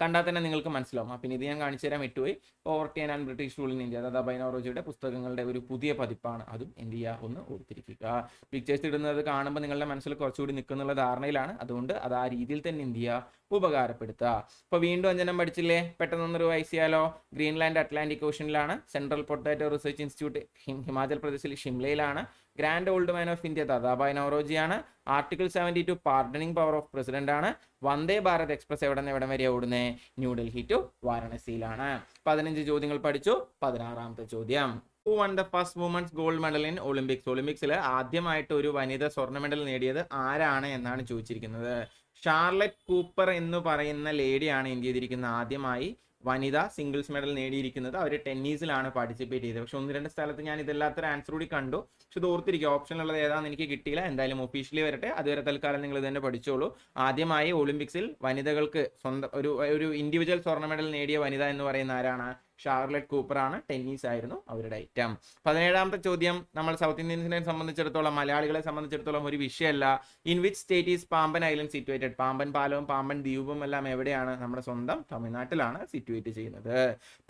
കണ്ടാൽ തന്നെ നിങ്ങൾക്ക് മനസ്സിലാവും. പിന്നെ ഇത് ഞാൻ കാണിച്ചു തരാൻ വിട്ടുപോയി. Poverty and British rule in India Dadabhai നവറോജിയുടെ പുസ്തകങ്ങളുടെ ഒരു പുതിയ പതിപ്പാണ്. അതും എന്ത് ചെയ്യുക? ഒന്ന് ഓർത്തിരിക്കുക. പിക്ചേഴ്സ് ഇടുന്നത് കാണുമ്പോൾ നിങ്ങളുടെ മനസ്സിൽ കുറച്ചുകൂടി നിൽക്കുന്നുള്ള ധാരണയിലാണ്. അതുകൊണ്ട് അത് ആ രീതിയിൽ തന്നെ എന്ത് ചെയ്യുക? ഉപകാരപ്പെടുത്തുക. അപ്പോൾ വീണ്ടും 5 പഠിച്ചില്ലേ? പെട്ടെന്നൊന്ന് റിവൈസ് ചെയ്യാലോ. ഗ്രീൻലാൻഡ് അറ്റ്ലാന്റിക് ഓഷ്യനിലാണ്. Central potato research institute Himachal പ്രദേശിൽ ഷിംലയിലാണ്. Grand old man of India Dadabhai നവറോജിയാണ്. Article 72 pardoning power of president ആണ്. വന്ദേ ഭാരത് എക്സ്പ്രസ് എവിടെ നിന്ന് എവിടം വരെ ഓടുന്നത്? ന്യൂഡൽഹി ടു വാരണസിയിലാണ്. 15 ചോദ്യങ്ങൾ പഠിച്ചു. 16ാമത്തെ ചോദ്യം, who won the first women's gold medal in Olympics? ഒളിമ്പിക്സിൽ ആദ്യമായിട്ട് ഒരു വനിത സ്വർണ്ണ മെഡൽ നേടിയത് ആരാണ് എന്നാണ് ചോദിച്ചിരിക്കുന്നത്. ഷാർലറ്റ് കൂപ്പർ എന്ന് പറയുന്ന ലേഡിയാണ് എന്ത് ചെയ്തിരിക്കുന്നത്? ആദ്യമായി വനിത സിംഗിൾസ് മെഡൽ നേടിയിരിക്കുന്നത്. അവർ ടെന്നീസിലാണ് പാർട്ടിസിപ്പേറ്റ് ചെയ്തത്. പക്ഷെ 1-2 സ്ഥലത്ത് ഞാൻ ഇതെല്ലാത്തൊരു ആൻസർ കൂടി കണ്ടു. പക്ഷെ ഇത് ഓർത്തിരിക്കുക, ഓപ്ഷനുള്ളത് ഏതാണെന്ന് എനിക്ക് കിട്ടിയില്ല. എന്തായാലും ഒഫീഷ്യലി വരട്ടെ. അതുവരെ തൽക്കാലം നിങ്ങൾ ഇത് തന്നെ പഠിച്ചോളൂ. ആദ്യമായി ഒളിമ്പിക്സിൽ വനിതകൾക്ക് സ്വന്തം ഒരു ഇൻഡിവിജ്വൽ സ്വർണ്ണ മെഡൽ നേടിയ വനിത എന്ന് പറയുന്ന ആരാണ്? ഷാർലറ്റ് കൂപ്പർ ആണ്. ടെന്നീസ് ആയിരുന്നു അവരുടെ ഐറ്റം. 17ാമത്തെ ചോദ്യം, നമ്മൾ സൗത്ത് ഇന്ത്യൻസിനെ സംബന്ധിച്ചിടത്തോളം, മലയാളികളെ സംബന്ധിച്ചിടത്തോളം ഒരു വിഷയമല്ല. In which state is Pamban island situated? Pamban പാലവും പാമ്പൻ ദ്വീപും എല്ലാം എവിടെയാണ്? നമ്മുടെ സ്വന്തം തമിഴ്നാട്ടിലാണ് സിറ്റുവേറ്റ് ചെയ്യുന്നത്.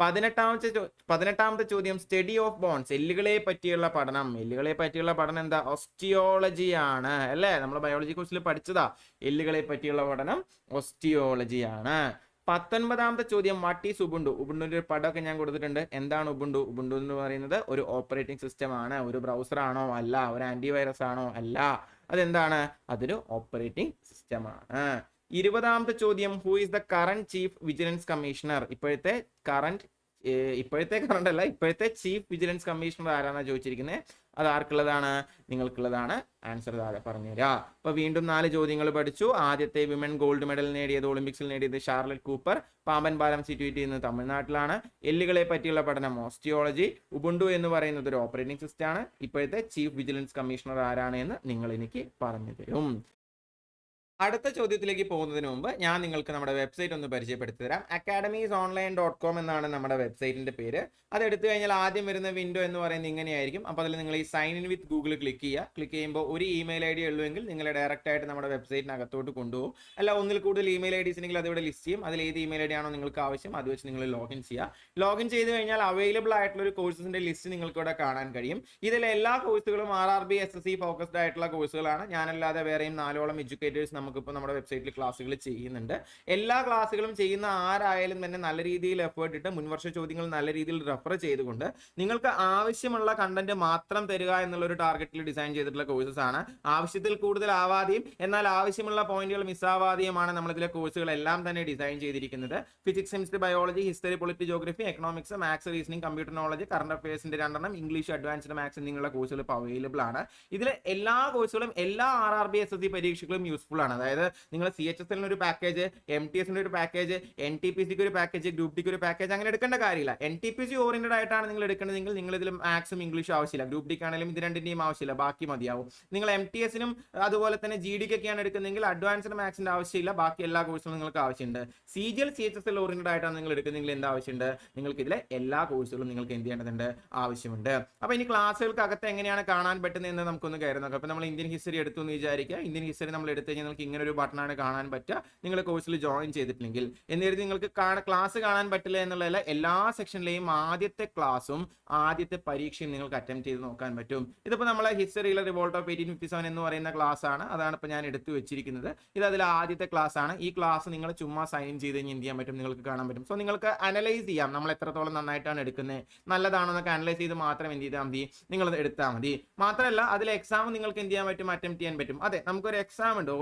18ാമത്തെ ചോദ്യം, സ്റ്റഡി ഓഫ് ബോൺസ്, എല്ലുകളെ പറ്റിയുള്ള പഠനം. എല്ലുകളെ പറ്റിയുള്ള പഠനം എന്താ? ഓസ്റ്റിയോളജി ആണ് അല്ലേ. നമ്മൾ ബയോളജി കോഴ്സിൽ പഠിച്ചതാ. എല്ലുകളെ പറ്റിയുള്ള പഠനം ഓസ്റ്റിയോളജി ആണ്. 19ാമത്തെ ചോദ്യം, വാട്ട് ഈസ് ഉബുണ്ടു? ഉബുണ്ടുവിന്റെ ഒരു പടമൊക്കെ ഞാൻ കൊടുത്തിട്ടുണ്ട്. എന്താണ് ഉബുണ്ടു? ഉബുണ്ടു എന്ന് പറയുന്നത് ഒരു ഓപ്പറേറ്റിംഗ് സിസ്റ്റം ആണ്. ഒരു ബ്രൗസർ ആണോ? അല്ല. ഒരു ആന്റിവൈറസ് ആണോ? അല്ല. അതെന്താണ്? അതൊരു ഓപ്പറേറ്റിംഗ് സിസ്റ്റം ആണ്. 20ാമത്തെ ചോദ്യം, who is the current chief vigilance commissioner? ഇപ്പോഴത്തെ ചീഫ് വിജിലൻസ് കമ്മീഷണർ ആരാണെന്നാണ് ചോദിച്ചിരിക്കുന്നത്. അത് ആർക്കുള്ളതാണ്? നിങ്ങൾക്കുള്ളതാണ്. ആൻസർ താഴെ പറഞ്ഞുതരാം. അപ്പൊ വീണ്ടും 4 ചോദ്യങ്ങൾ പഠിച്ചു. ആദ്യത്തെ വിമൻ ഗോൾഡ് മെഡൽ നേടിയത്, ഒളിമ്പിക്സിൽ നേടിയത് ഷാർലറ്റ് കൂപ്പർ. പാമ്പൻ പാലം സിറ്റുവേറ്റ് ചെയ്യുന്നത് തമിഴ്നാട്ടിലാണ്. എല്ലുകളെ പറ്റിയുള്ള പഠനം ഓസ്റ്റിയോളജി. ഉബുണ്ടു എന്ന് പറയുന്നത് ഒരു ഓപ്പറേറ്റിംഗ് സിസ്റ്റം ആണ്. ഇപ്പോഴത്തെ ചീഫ് വിജിലൻസ് കമ്മീഷണർ ആരാണ് എന്ന് നിങ്ങൾ എനിക്ക് പറഞ്ഞു തരും. അടുത്ത ചോദ്യത്തിലേക്ക് പോകുന്നതിന് മുമ്പ് ഞാൻ നിങ്ങൾക്ക് നമ്മുടെ വെബ്സൈറ്റ് ഒന്ന് പരിചയപ്പെടുത്തി തരാം. academisonline.com എന്നാണ് നമ്മുടെ വെബ്സൈറ്റിന്റെ പേര്. അത് എടുത്തു കഴിഞ്ഞാൽ ആദ്യം വരുന്ന വിൻഡോ എന്ന് പറയുന്നത് ഇങ്ങനെയായിരിക്കും. അപ്പോൾ അതിൽ നിങ്ങൾ ഈ sign in with Google click ചെയ്യുക. ക്ലിക്ക് ചെയ്യുമ്പോൾ ഒരു ഇമെയിൽ ഐ ഡി ഉള്ളുവെങ്കിൽ നിങ്ങളെ ഡയറക്റ്റ് ആയിട്ട് നമ്മുടെ വെബ്സൈറ്റിനകത്തോട്ട് കൊണ്ടുപോകും. അല്ല ഒന്നിൽ കൂടുതൽ ഇമെയിൽ ഐ ഡീസ് ഉണ്ടെങ്കിൽ അതിവിടെ ലിസ്റ്റ് ചെയ്യും. അതിൽ ഏത് ഇമെയിൽ ഐ ഡി ആണോ നിങ്ങൾക്ക് ആവശ്യം അത് വെച്ച് നിങ്ങൾ ലോഗിൻ ചെയ്യുക. ലോഗിൻ ചെയ്ത് കഴിഞ്ഞാൽ അവൈലബിൾ ആയിട്ടുള്ള ഒരു കോഴ്സിന്റെ ലിസ്റ്റ് നിങ്ങൾക്ക് ഇവിടെ കാണാൻ കഴിയും. ഇതിൽ എല്ലാ കോഴ്സുകളും RRB SSC ഫോക്കസ്ഡ് ആയിട്ടുള്ള കോഴ്സുകളാണ്. ഞാനല്ലാതെ വേറെയും 4ഓളം എഡ്യൂക്കേറ്റേഴ്സ് നമുക്കിപ്പോൾ നമ്മുടെ വെബ്സൈറ്റിൽ ക്ലാസ്സുകൾ ചെയ്യുന്നുണ്ട്. എല്ലാ ക്ലാസ്സുകളും ചെയ്യുന്ന ആരായാലും തന്നെ നല്ല രീതിയിൽ എഫേർട്ട് ഇട്ട് മുൻവർഷ ചോദ്യങ്ങൾ നല്ല രീതിയിൽ റെഫർ ചെയ്തുകൊണ്ട് നിങ്ങൾക്ക് ആവശ്യമുള്ള കണ്ടന്റ് മാത്രം തരിക എന്നുള്ള ഒരു ടാർഗറ്റിൽ ഡിസൈൻ ചെയ്തിട്ടുള്ള കോഴ്സസ് ആണ്. ആവശ്യത്തിൽ കൂടുതൽ ആവാതെയും എന്നാൽ ആവശ്യമുള്ള പോയിന്റുകൾ മിസ്സാവാതെയുമാണ് നമ്മൾ ഇതിലെ കോഴ്സുകളെല്ലാം തന്നെ ഡിസൈൻ ചെയ്തിരിക്കുന്നത്. Physics, chemistry, biology, history, polity, geography, economics, maths, reasoning, computer knowledge, current അഫയേഴ്സിന്റെ 2 ഇംഗ്ലീഷ്, അഡ്വാൻസ്ഡ് മാത്സ് എന്നിങ്ങനെയുള്ള കോഴ്സുകൾ ഇപ്പോൾ അവൈലബിൾ ആണ്. ഇതിലെ എല്ലാ കോഴ്സുകളും എല്ലാ RRB SSC പരീക്ഷകളും യൂസ്ഫുൾ ആണ്. അതായത് നിങ്ങൾ CHSL ഒരു പാക്കേജ്, MTS ഒരു പാക്കേജ്, NTPC ഒരു പാക്കേജ്, ഗ്രൂപ്പ് ഡിക്ക് ഒരു പാക്കേജ് അങ്ങനെ എടുക്കേണ്ട കാര്യമില്ല. NTPC ഓറിയന്റഡ് ആയിട്ടാണ് നിങ്ങൾ എടുക്കേണ്ടതെങ്കിൽ നിങ്ങൾ ഇതിൽ മാത്സും ഇംഗ്ലീഷും ആവശ്യമില്ല. ഗ്രൂപ്പ് ഡിക്ക് ആണെങ്കിലും ഇത് രണ്ടിന്റെയും ആവശ്യമില്ല, ബാക്കി മതിയാവും. നിങ്ങൾ MTSനും അതുപോലെ തന്നെ GD ഒക്കെയാണ് എടുക്കുന്നതെങ്കിൽ അഡ്വാൻസ്ഡ് മാത്സിന്റെ ആവശ്യമില്ല, ബാക്കി എല്ലാ കോഴ്സുകളും നിങ്ങൾക്ക് ആവശ്യമുണ്ട്. CGL CHSL ഓറിയന്റഡ് ആയിട്ടാണ് നിങ്ങൾ എടുക്കുന്നതെങ്കിൽ എന്താ ആവശ്യമുണ്ട്? നിങ്ങൾക്ക് ഇതിലെ എല്ലാ കോഴ്സുകളും നിങ്ങൾക്ക് എന്ത് ചെയ്യേണ്ടതുണ്ട്? ആവശ്യമുണ്ട്. അപ്പൊ ഇനി ക്ലാസ്സുകൾക്ക് അകത്ത് എങ്ങനെയാണ് കാണാൻ പറ്റുന്നത് എന്ന് നമുക്കൊന്ന് കയറി നോക്കാം. അപ്പൊ നമ്മൾ ഇന്ത്യൻ ഹിസ്റ്ററി എടുത്തു എന്ന് വിചാരിക്കുക. ഇന്ത്യൻ ഹിസ്റ്ററി നമ്മൾ എടുത്തു കഴിഞ്ഞാൽ നിങ്ങൾക്ക് ഇങ്ങനെ ഒരു ബട്ടണാണ് കാണാൻ പറ്റുക. നിങ്ങൾ കോഴ്സിൽ ജോയിൻ ചെയ്തിട്ടില്ലെങ്കിൽ എന്നിരുന്ന് നിങ്ങൾക്ക് ക്ലാസ് കാണാൻ പറ്റില്ല എന്നുള്ളതല്ല, എല്ലാ സെക്ഷനിലെയും ആദ്യത്തെ ക്ലാസ്സും ആദ്യത്തെ പരീക്ഷയും നിങ്ങൾക്ക് അറ്റംപ്റ്റ് ചെയ്ത് നോക്കാൻ പറ്റും. ഇതിപ്പോൾ നമ്മളെ ഹിസ്റ്ററിയിലെ റിവോൾട്ട് ഓഫ് 1857 എന്ന് പറയുന്ന ക്ലാസ് ആണ്. അതാണ് ഇപ്പോൾ ഞാൻ എടുത്തു വെച്ചിരിക്കുന്നത്. ഇത് അതിൽ ആദ്യത്തെ ക്ലാസ് ആണ്. ഈ ക്ലാസ് നിങ്ങൾ ചുമ്മാ സൈൻ ചെയ്ത് കഴിഞ്ഞ് എന്ത് ചെയ്യാൻ പറ്റും? നിങ്ങൾക്ക് കാണാൻ പറ്റും. സോ നിങ്ങൾക്ക് അനലൈസ് ചെയ്യാം നമ്മൾ എത്രത്തോളം നന്നായിട്ടാണ് എടുക്കുന്നത്, നല്ലതാണോ എന്നൊക്കെ അനലൈസ് ചെയ്ത് മാത്രം എന്ത് ചെയ്താൽ മതി? നിങ്ങൾ എടുത്താൽ മതി. മാത്രമല്ല അതിൽ എക്സാം നിങ്ങൾക്ക് എന്ത് ചെയ്യാൻ പറ്റും? അറ്റംപ്റ്റ് ചെയ്യാൻ പറ്റും. അതെ, നമുക്കൊരു എക്സാം ഉണ്ട്.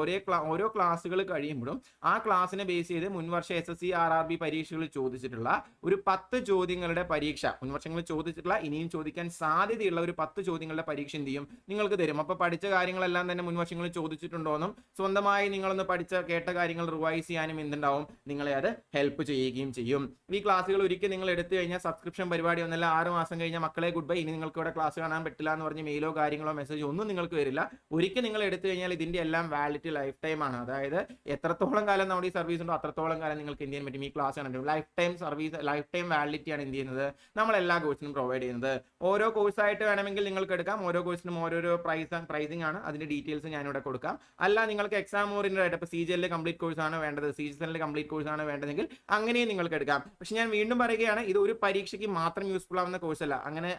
ഓരോ ക്ലാസ്സുകൾ കഴിയുമ്പോഴും ആ ക്ലാസ്സിനെ ബേസ് ചെയ്ത് മുൻവർഷ SSC RRB പരീക്ഷകളിൽ ചോദിച്ചിട്ടുള്ള ഒരു 10 ചോദ്യങ്ങളുടെ പരീക്ഷ, മുൻവർഷങ്ങളിൽ ചോദിച്ചിട്ടുള്ള ഇനിയും ചോദിക്കാൻ സാധ്യതയുള്ള ഒരു 10 ചോദ്യങ്ങളുടെ പരീക്ഷ എന്ത് ചെയ്യും? നിങ്ങൾക്ക് തരും. അപ്പോൾ പഠിച്ച കാര്യങ്ങളെല്ലാം തന്നെ മുൻവർഷങ്ങളിൽ ചോദിച്ചിട്ടുണ്ടോന്നും സ്വന്തമായി നിങ്ങളൊന്ന് കേട്ട കാര്യങ്ങൾ റിവൈസ് ചെയ്യാനും എന്തുണ്ടാവും? നിങ്ങളെ അത് ഹെൽപ്പ് ചെയ്യുകയും ചെയ്യും. ഈ ക്ലാസ്സുകൾ ഒരിക്കൽ നിങ്ങൾ എടുത്തു കഴിഞ്ഞാൽ സബ്സ്ക്രിപ്ഷൻ പരിപാടി ഒന്നല്ല, 6 മാസം കഴിഞ്ഞാൽ മക്കളെ ഗുഡ് ബൈ, ഇനി നിങ്ങൾക്ക് ഇവിടെ ക്ലാസ് കാണാൻ പറ്റില്ല എന്ന് പറഞ്ഞ് മെയിലോ കാര്യങ്ങളോ മെസ്സേജോ ഒന്നും നിങ്ങൾക്ക് വരില്ല. ഒരിക്കൽ നിങ്ങൾ എടുത്തു കഴിഞ്ഞാൽ ഇതിന്റെ എല്ലാം വാലിഡിറ്റി ലൈഫ് ടൈം ആണ്. അതായത് എത്രത്തോളം കാലം നമ്മുടെ ഈ സർവീസ് ഉണ്ടോ അത്രത്തോളം കാലം നിങ്ങൾക്ക് എന്ത് ചെയ്യാൻ പറ്റും? ഈ ക്ലാസ് കാണാൻ പറ്റും. Life time service, life time validity ആണ് എന്ത് ചെയ്യുന്നത്? നമ്മൾ എല്ലാ കോഴ്സിനും പ്രൊവൈഡ് ചെയ്യുന്നത്. ഓരോ കോഴ്സായിട്ട് വേണമെങ്കിൽ നിങ്ങൾക്ക് എടുക്കാം. ഓരോ കോഴ്സിനും ഓരോരോ പ്രൈസിംഗ് ആണ്. അതിന്റെ ഡീറ്റെയിൽസ് ഞാനിവിടെ കൊടുക്കാം. അല്ല നിങ്ങൾക്ക് എക്സാം ഓറിയന്റഡ് ആയിട്ട് ഇപ്പോൾ CGL കംപ്ലീറ്റ് കോഴ്സ് ആണ് വേണ്ടത്, CHSL കംപ്ലീറ്റ് കോഴ്സ് ആണ് വേണ്ടതെങ്കിൽ അങ്ങനെയും നിങ്ങൾക്ക് എടുക്കാം. പക്ഷെ ഞാൻ വീണ്ടും പറയുകയാണ്, ഇത് ഒരു പരീക്ഷയ്ക്ക് മാത്രം യൂസ്ഫുൾ ആവുന്ന കോഴ്സ് അല്ല.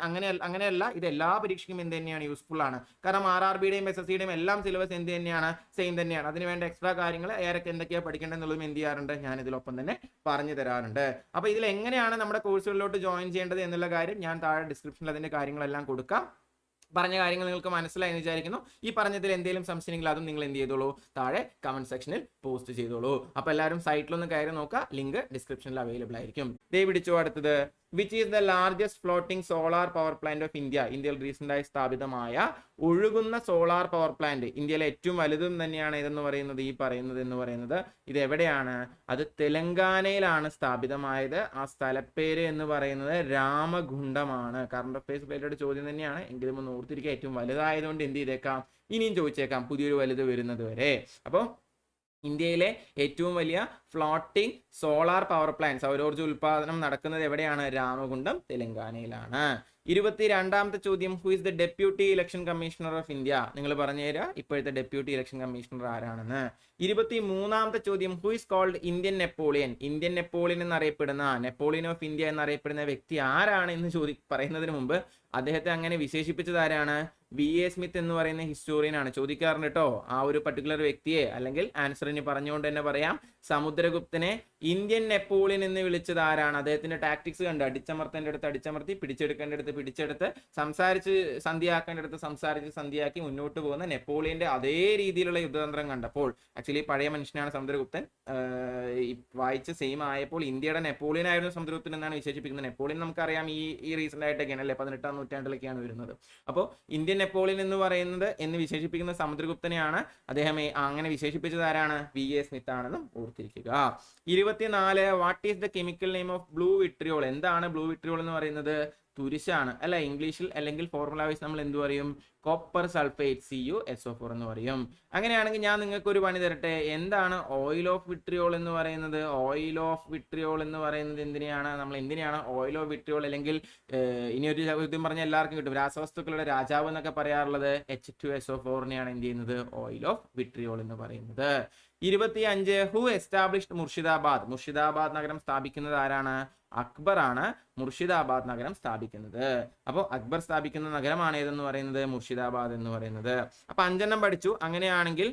അങ്ങനെയല്ല, ഇത് എല്ലാ പരീക്ഷയ്ക്കും എന്ത് തന്നെയാണ്? യൂസ്ഫുൾ ആണ്. കാരണം RRBയുടെയും SSCയുടെയും എല്ലാം സിലബസ് എന്ത് തന്നെയാണ്? സെയിം തന്നെയാണ്. അതിന് വേണ്ട എക്സ്ട്രാ കാര്യങ്ങൾ ഏതൊക്കെ എന്തൊക്കെയാണ് പഠിക്കേണ്ടതെന്നുള്ളതും എന്ത് ചെയ്യാറുണ്ട്? ഞാൻ ഇതിലൊപ്പം തന്നെ പറഞ്ഞു തരാറുണ്ട്. അപ്പോൾ ഇതിൽ എങ്ങനെയാണ് നമ്മുടെ കോഴ്സുകളിലോട്ട് ജോയിൻ ചെയ്യേണ്ടത് എന്നുള്ള കാര്യം ഞാൻ താഴെ ഡിസ്ക്രിപ്ഷനിൽ അതിന്റെ കാര്യങ്ങളെല്ലാം കൊടുക്കാം. പറഞ്ഞ കാര്യങ്ങൾ നിങ്ങൾക്ക് മനസ്സിലായി എന്ന് വിചാരിക്കുന്നു. ഈ പറഞ്ഞതിൽ എന്തെങ്കിലും സംശയമെങ്കിൽ അതും നിങ്ങൾ എന്ത് ചെയ്തോളൂ? താഴെ കമന്റ് സെക്ഷനിൽ പോസ്റ്റ് ചെയ്തോളൂ. അപ്പോൾ എല്ലാവരും സൈറ്റിലൊന്ന് കയറി നോക്കുക. ലിങ്ക് ഡിസ്ക്രിപ്ഷനിൽ അവൈലബിൾ ആയിരിക്കും. ദേ പിടിച്ചോ അടുത്തത്. Which is the largest floating solar power plant of India? ഇന്ത്യയിൽ റീസെന്റായി സ്ഥാപിതമായ ഒഴുകുന്ന സോളാർ പവർ പ്ലാന്റ്, ഇന്ത്യയിലെ ഏറ്റവും വലുതും തന്നെയാണ് ഇതെന്ന് പറയുന്നത്. എന്ന് പറയുന്നത് ഇത് എവിടെയാണ്? അത് തെലങ്കാനയിലാണ് സ്ഥാപിതമായത്. ആ സ്ഥലപ്പേര് എന്ന് പറയുന്നത് രാമഗുണ്ടമാണ്. കറണ്ട് അഫയേഴ്സ് റിലേറ്റഡ് ചോദ്യം തന്നെയാണ്, എങ്കിലും ഒന്ന് ഓർത്തിരിക്കുക. ഏറ്റവും വലുതായതുകൊണ്ട് എന്ത് ചെയ്തേക്കാം? ഇനിയും ചോദിച്ചേക്കാം പുതിയൊരു വലുത് വരുന്നത് വരെ. അപ്പോൾ ഇന്ത്യയിലെ ഏറ്റവും വലിയ ഫ്ലോട്ടിംഗ് സോളാർ പവർ പ്ലാന്റ്, സൗരോർജ്ജ ഉൽപാദനം നടക്കുന്നത് എവിടെയാണ്? രാമഗുണ്ടം, തെലങ്കാനയിലാണ്. 22ാമത്തെ ചോദ്യം, who is the deputy election commissioner of India? നിങ്ങൾ പറഞ്ഞുതരാ ഇപ്പോഴത്തെ ഡെപ്യൂട്ടി ഇലക്ഷൻ കമ്മീഷണർ ആരാണെന്ന്. 23ാമത്തെ ചോദ്യം, who is called Indian Napoleon? Indian Napoleon എന്നറിയപ്പെടുന്ന, നെപ്പോളിയൻ ഓഫ് ഇന്ത്യ എന്നറിയപ്പെടുന്ന വ്യക്തി ആരാണ് എന്ന് പറയുന്നതിന് മുമ്പ് അദ്ദേഹത്തെ അങ്ങനെ വിശേഷിപ്പിച്ചത് ആരാണ്? VA സ്മിത്ത് എന്ന് പറയുന്ന ഹിസ്റ്റോറിയൻ ആണ്. ചോദിക്കാറുണ്ട് കേട്ടോ ആ ഒരു പർട്ടിക്കുലർ വ്യക്തിയെ. അല്ലെങ്കിൽ ആൻസറിന് പറഞ്ഞുകൊണ്ട് തന്നെ പറയാം, സമുദ്രഗുപ്തനെ ഇന്ത്യൻ നെപ്പോളിയൻ എന്ന് വിളിച്ചത് ആരാണ്? അദ്ദേഹത്തിന്റെ ടാക്ടിക്സ് കണ്ട് അടിച്ചമർത്തേണ്ട അടുത്ത് അടിച്ചമർത്തി, പിടിച്ചെടുക്കേണ്ട അടുത്ത് പിടിച്ചെടുത്ത്, സംസാരിച്ച് സന്ധിയാക്കേണ്ട അടുത്ത് സംസാരിച്ച് സന്ധിയാക്കി മുന്നോട്ട് പോകുന്ന നെപ്പോളിയന്റെ അതേ രീതിയിലുള്ള യുദ്ധതന്ത്രം കണ്ടപ്പോൾ, ആക്ച്വലി പഴയ മനുഷ്യനാണ് സമുദ്രഗുപ്തൻ, വായിച്ച് സെയിം ആയപ്പോൾ ഇന്ത്യയുടെ നെപ്പോളിയൻ ആയിരുന്നു സമുദ്രഗുപ്തൻ എന്നാണ് വിശേഷിപ്പിക്കുന്നത്. നെപ്പോളിയൻ നമുക്കറിയാം ഈ റീസെന്റ് ആയിട്ടൊക്കെയാണ് അല്ലെ, 18ാം നൂറ്റാണ്ടിലൊക്കെയാണ് വരുന്നത്. അപ്പോൾ ഇന്ത്യൻ നെപ്പോളിയൻ എന്ന് പറയുന്നത് എന്ന് വിശേഷിപ്പിക്കുന്ന സമുദ്രഗുപ്തനെയാണ്. അദ്ദേഹം അങ്ങനെ വിശേഷിപ്പിച്ചത് ആരാണ്? VA സ്മിത്ത് ആണെന്നും ഓർത്തിരിക്കുക. 24, what is the chemical name of blue vitriol? എന്താണ് ബ്ലൂ വിട്രിയോൾ എന്ന് പറയുന്നത്? തുരിശാണ് അല്ലെ ഇംഗ്ലീഷിൽ, അല്ലെങ്കിൽ ഫോർമുല വൈസ് നമ്മൾ എന്ത് പറയും? കോപ്പർ സൾഫേറ്റ് CuSO4 എന്ന് പറയും. അങ്ങനെയാണെങ്കിൽ ഞാൻ നിങ്ങൾക്ക് ഒരു പണി തരട്ടെ. എന്താണ് ഓയിൽ ഓഫ് വിട്രിയോൾ എന്ന് പറയുന്നത്? ഓയിൽ ഓഫ് വിട്രിയോൾ എന്ന് പറയുന്നത് എന്തിനാണ് ഓയിൽ ഓഫ് വിട്രിയോൾ, അല്ലെങ്കിൽ ഇനി ഒരു ചോദ്യം പറഞ്ഞാൽ എല്ലാവർക്കും കിട്ടും, രാസവസ്തുക്കളുടെ രാജാവ് എന്നൊക്കെ പറയാറുള്ളത് H2SO4നെയാണ് എന്ത് ചെയ്യുന്നത്? ഓയിൽ ഓഫ് വിട്രിയോൾ എന്ന് പറയുന്നത്. 25 ഹു എസ്റ്റാബ്ലിഷ്ഡ് മുർഷിദാബാദ്? മുർഷിദാബാദ് നഗരം സ്ഥാപിക്കുന്നത് ആരാണ്? അക്ബർ ആണ് മുർഷിദാബാദ് നഗരം സ്ഥാപിക്കുന്നത്. അപ്പോൾ അക്ബർ സ്ഥാപിക്കുന്ന നഗരമാണ് ഏതെന്ന് പറയുന്നത്? മുർഷിദാബാദ് എന്ന് പറയുന്നത്. അപ്പൊ 5 പഠിച്ചു. അങ്ങനെയാണെങ്കിൽ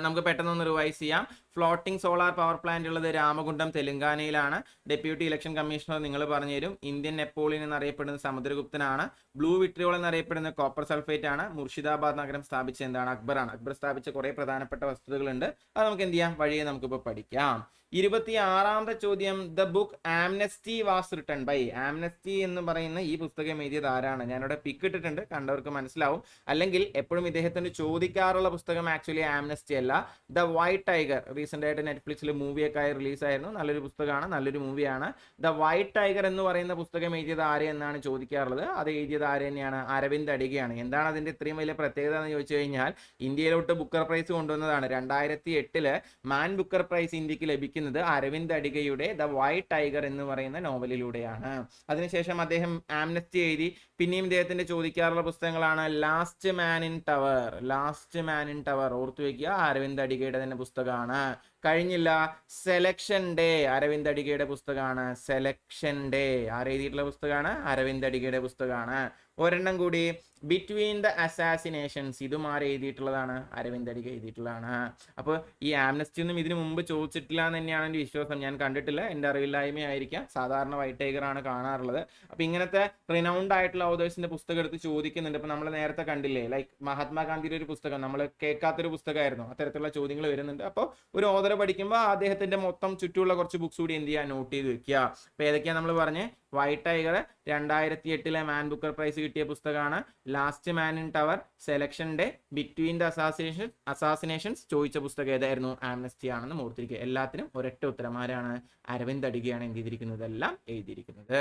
നമുക്ക് പെട്ടെന്ന് റിവൈസ് ചെയ്യാം. ഫ്ലോട്ടിംഗ് സോളാർ പവർ പ്ലാന്റ് ഉള്ളത് രാമകുണ്ടം, തെലങ്കാനയിലാണ്. ഡെപ്യൂട്ടി ഇലക്ഷൻ കമ്മീഷണർ നിങ്ങൾ പറഞ്ഞുതരും. ഇന്ത്യൻ നെപ്പോളിയൻ എന്നറിയപ്പെടുന്നത് സമുദ്രഗുപ്തനാണ്. ബ്ലൂ വിട്രിയോൾ എന്നറിയപ്പെടുന്നത് കോപ്പർ സൾഫേറ്റ് ആണ്. മുർഷിദാബാദ് നഗരം സ്ഥാപിച്ച എന്താണ്? അക്ബറാണ്. അക്ബർ സ്ഥാപിച്ച കുറെ പ്രധാനപ്പെട്ട വസ്തുതകളുണ്ട്. അത് നമുക്ക് എന്ത് ചെയ്യാം? വഴിയെ നമുക്കിപ്പോൾ പഠിക്കാം. 26ാമത്തെ ചോദ്യം, the book Amnesty was written by? Amnesty എന്ന് പറയുന്ന ഈ പുസ്തകം എഴുതിയത് ആരാണ്? ഞാനിവിടെ പിക്ക് ഇട്ടിട്ടുണ്ട്, കണ്ടവർക്ക് മനസ്സിലാവും. അല്ലെങ്കിൽ എപ്പോഴും ഇദ്ദേഹത്തിന് ചോദിക്കാറുള്ള പുസ്തകം ആക്ച്വലി ആംനസ്റ്റി അല്ല, ദ വൈറ്റ് ടൈഗർ. റീസെന്റ് ആയിട്ട് നെറ്റ്ഫ്ലിക്സിൽ മൂവിയൊക്കെ ആയി റിലീസായിരുന്നു. നല്ലൊരു പുസ്തകമാണ്, നല്ലൊരു മൂവിയാണ്. ദ വൈറ്റ് ടൈഗർ എന്ന് പറയുന്ന പുസ്തകം എഴുതിയത് ആരെ എന്നാണ് ചോദിക്കാറുള്ളത്. അത് എഴുതിയത് ആര് തന്നെയാണ്? അരവിന്ദ് അഡിഗയാണ്. എന്താണ് അതിന്റെ ഇത്രയും വലിയ പ്രത്യേകത എന്ന് ചോദിച്ചു കഴിഞ്ഞാൽ, ഇന്ത്യയിലോട്ട് ബുക്കർ പ്രൈസ് കൊണ്ടുവന്നതാണ്. 2008 മാൻ ബുക്കർ പ്രൈസ് ഇന്ത്യക്ക് ലഭിക്കുന്നത് അരവിന്ദ് അഡിഗയുടെ ദ വൈറ്റ് ടൈഗർ എന്ന് പറയുന്ന നോവലിലൂടെയാണ്. അതിനുശേഷം അദ്ദേഹം ആംനസ്റ്റി എഴുതി. പിന്നെയും ഇദ്ദേഹത്തിന്റെ ചോദിക്കാറുള്ള പുസ്തകങ്ങളാണ് ലാസ്റ്റ് മാൻ ഇൻ ടവർ. ഓർത്തു വെക്കുക, അരവിന്ദ് അഡിഗയുടെ തന്നെ പുസ്തകമാണ്. കഴിഞ്ഞില്ല, സെലക്ഷൻ ഡേ. അരവിന്ദ് അഡിഗയുടെ പുസ്തകമാണ് സെലക്ഷൻ ഡേ. ആരെഴുതിയിട്ടുള്ള പുസ്തകമാണ്? അരവിന്ദ് അഡിഗയുടെ പുസ്തകമാണ്. ഒരെണ്ണം കൂടി, ബിറ്റ്വീൻ ദ അസാസിനേഷൻസ്. ഇതും ആരെ എഴുതിയിട്ടുള്ളതാണ്? അരവിന്ദ് അഡിഗ എഴുതിയിട്ടുള്ളതാണ്. അപ്പോൾ ഈ ആംനസ്റ്റി ഒന്നും ഇതിനു മുമ്പ് ചോദിച്ചിട്ടില്ല എന്ന് തന്നെയാണ് എൻ്റെ വിശ്വാസം. ഞാൻ കണ്ടിട്ടില്ല, എൻ്റെ അറിവില്ലായ്മയായിരിക്കാം. സാധാരണ വൈറ്റ് ടൈഗർ ആണ് കാണാറുള്ളത്. അപ്പൊ ഇങ്ങനത്തെ റിനൗണ്ട് ആയിട്ടുള്ള ഓതേഴ്സിന്റെ പുസ്തകം എടുത്ത് ചോദിക്കുന്നുണ്ട്. ഇപ്പൊ നമ്മൾ നേരത്തെ കണ്ടില്ലേ, ലൈക്ക് മഹാത്മാഗാന്ധിയുടെ ഒരു പുസ്തകം, നമ്മൾ കേൾക്കാത്തൊരു പുസ്തകമായിരുന്നു. അത്തരത്തിലുള്ള ചോദ്യങ്ങൾ വരുന്നുണ്ട്. അപ്പോൾ ഒരു ഓതർ പഠിക്കുമ്പോൾ അദ്ദേഹത്തിന്റെ മൊത്തം ചുറ്റുമുള്ള കുറച്ച് ബുക്സ് കൂടി എന്ത് ചെയ്യുക? നോട്ട് ചെയ്ത് വെക്കുക. അപ്പൊ ഏതൊക്കെയാണ് നമ്മൾ പറഞ്ഞ്? White tiger 2008 Man Booker prize കിട്ടിയ പുസ്തകമാണ്. Last man in tower, selection day, between the assassinations ചോദിച്ച പുസ്തകം ഏതായിരുന്നു? ആംനസ്റ്റി ആണെന്ന് ഓർത്തിരിക്കുക. എല്ലാത്തിനും ഒരൊറ്റ ഉത്തരമാരാണ്? അരവിന്ദ് അഡിഗയാണ് എന്ത് ചെയ്തിരിക്കുന്നത്? എല്ലാം എഴുതിയിരിക്കുന്നത്.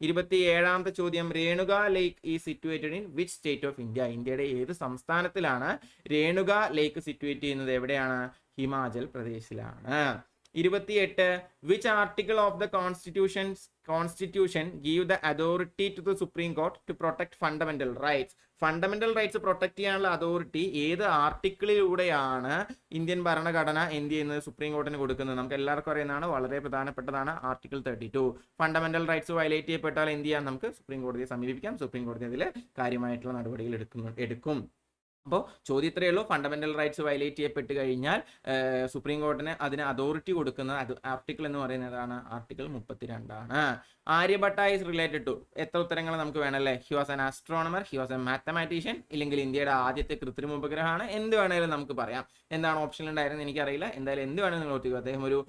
27ാമത്തെ ചോദ്യം, രേണുക ലേക്ക് ഈ situated in which state of India? ഇന്ത്യയുടെ ഏത് സംസ്ഥാനത്തിലാണ് രേണുക ലേക്ക് സിറ്റുവേറ്റ് ചെയ്യുന്നത്? എവിടെയാണ്? Himachal പ്രദേശിലാണ്. 28 which article of the constitution give the authority to the Supreme Court to protect fundamental rights? Fundamental rights protect ചെയ്യാനുള്ള അതോറിറ്റി ഏത് ആർട്ടിക്കിളിലൂടെയാണ് ഇന്ത്യൻ ഭരണഘടന എന്ത് ചെയ്യുന്നത്? സുപ്രീം കോർട്ടിന് കൊടുക്കുന്നത്. നമുക്ക് എല്ലാവർക്കും അറിയുന്നതാണ്, വളരെ പ്രധാനപ്പെട്ടതാണ്. ആർട്ടിക്കിൾ 32. ഫണ്ടമെന്റൽ റൈറ്റ്സ് വയലേറ്റ് ചെയ്യപ്പെട്ടാൽ എന്ത് ചെയ്യാം? നമുക്ക് സുപ്രീം കോടതിയെ സമീപിക്കാം. സുപ്രീം കോടതി അതിൽ കാര്യമായിട്ടുള്ള നടപടികൾ എടുക്കും. അപ്പോൾ ചോദ്യം ഇത്രയേ ഉള്ളൂ. ഫണ്ടമെന്റൽ റൈറ്റ്സ് വയലേറ്റ് ചെയ്യപ്പെട്ട് കഴിഞ്ഞാൽ സുപ്രീം കോർട്ടിന് അതിന് അതോറിറ്റി കൊടുക്കുന്ന ആർട്ടിക്കിൾ എന്ന് പറയുന്നതാണ് ആർട്ടിക്കിൾ 32 ആണ്. Aryabhata is related to? എത്ര ഉത്തരങ്ങൾ നമുക്ക് വേണമല്ലേ? He was an astronomer, he was a mathematician, ഇല്ലെങ്കിൽ ഇന്ത്യയുടെ ആദ്യത്തെ കൃത്രിമ ഉപഗ്രഹമാണ്. എന്ത് വേണേലും നമുക്ക് പറയാം. എന്താണ് ഓപ്ഷൻ ഉണ്ടായിരുന്നത് എനിക്കറിയില്ല. എന്തായാലും എന്ത് വേണമെങ്കിലും നിങ്ങൾ ഓർത്തിക്കുക. അദ്ദേഹം ഒരു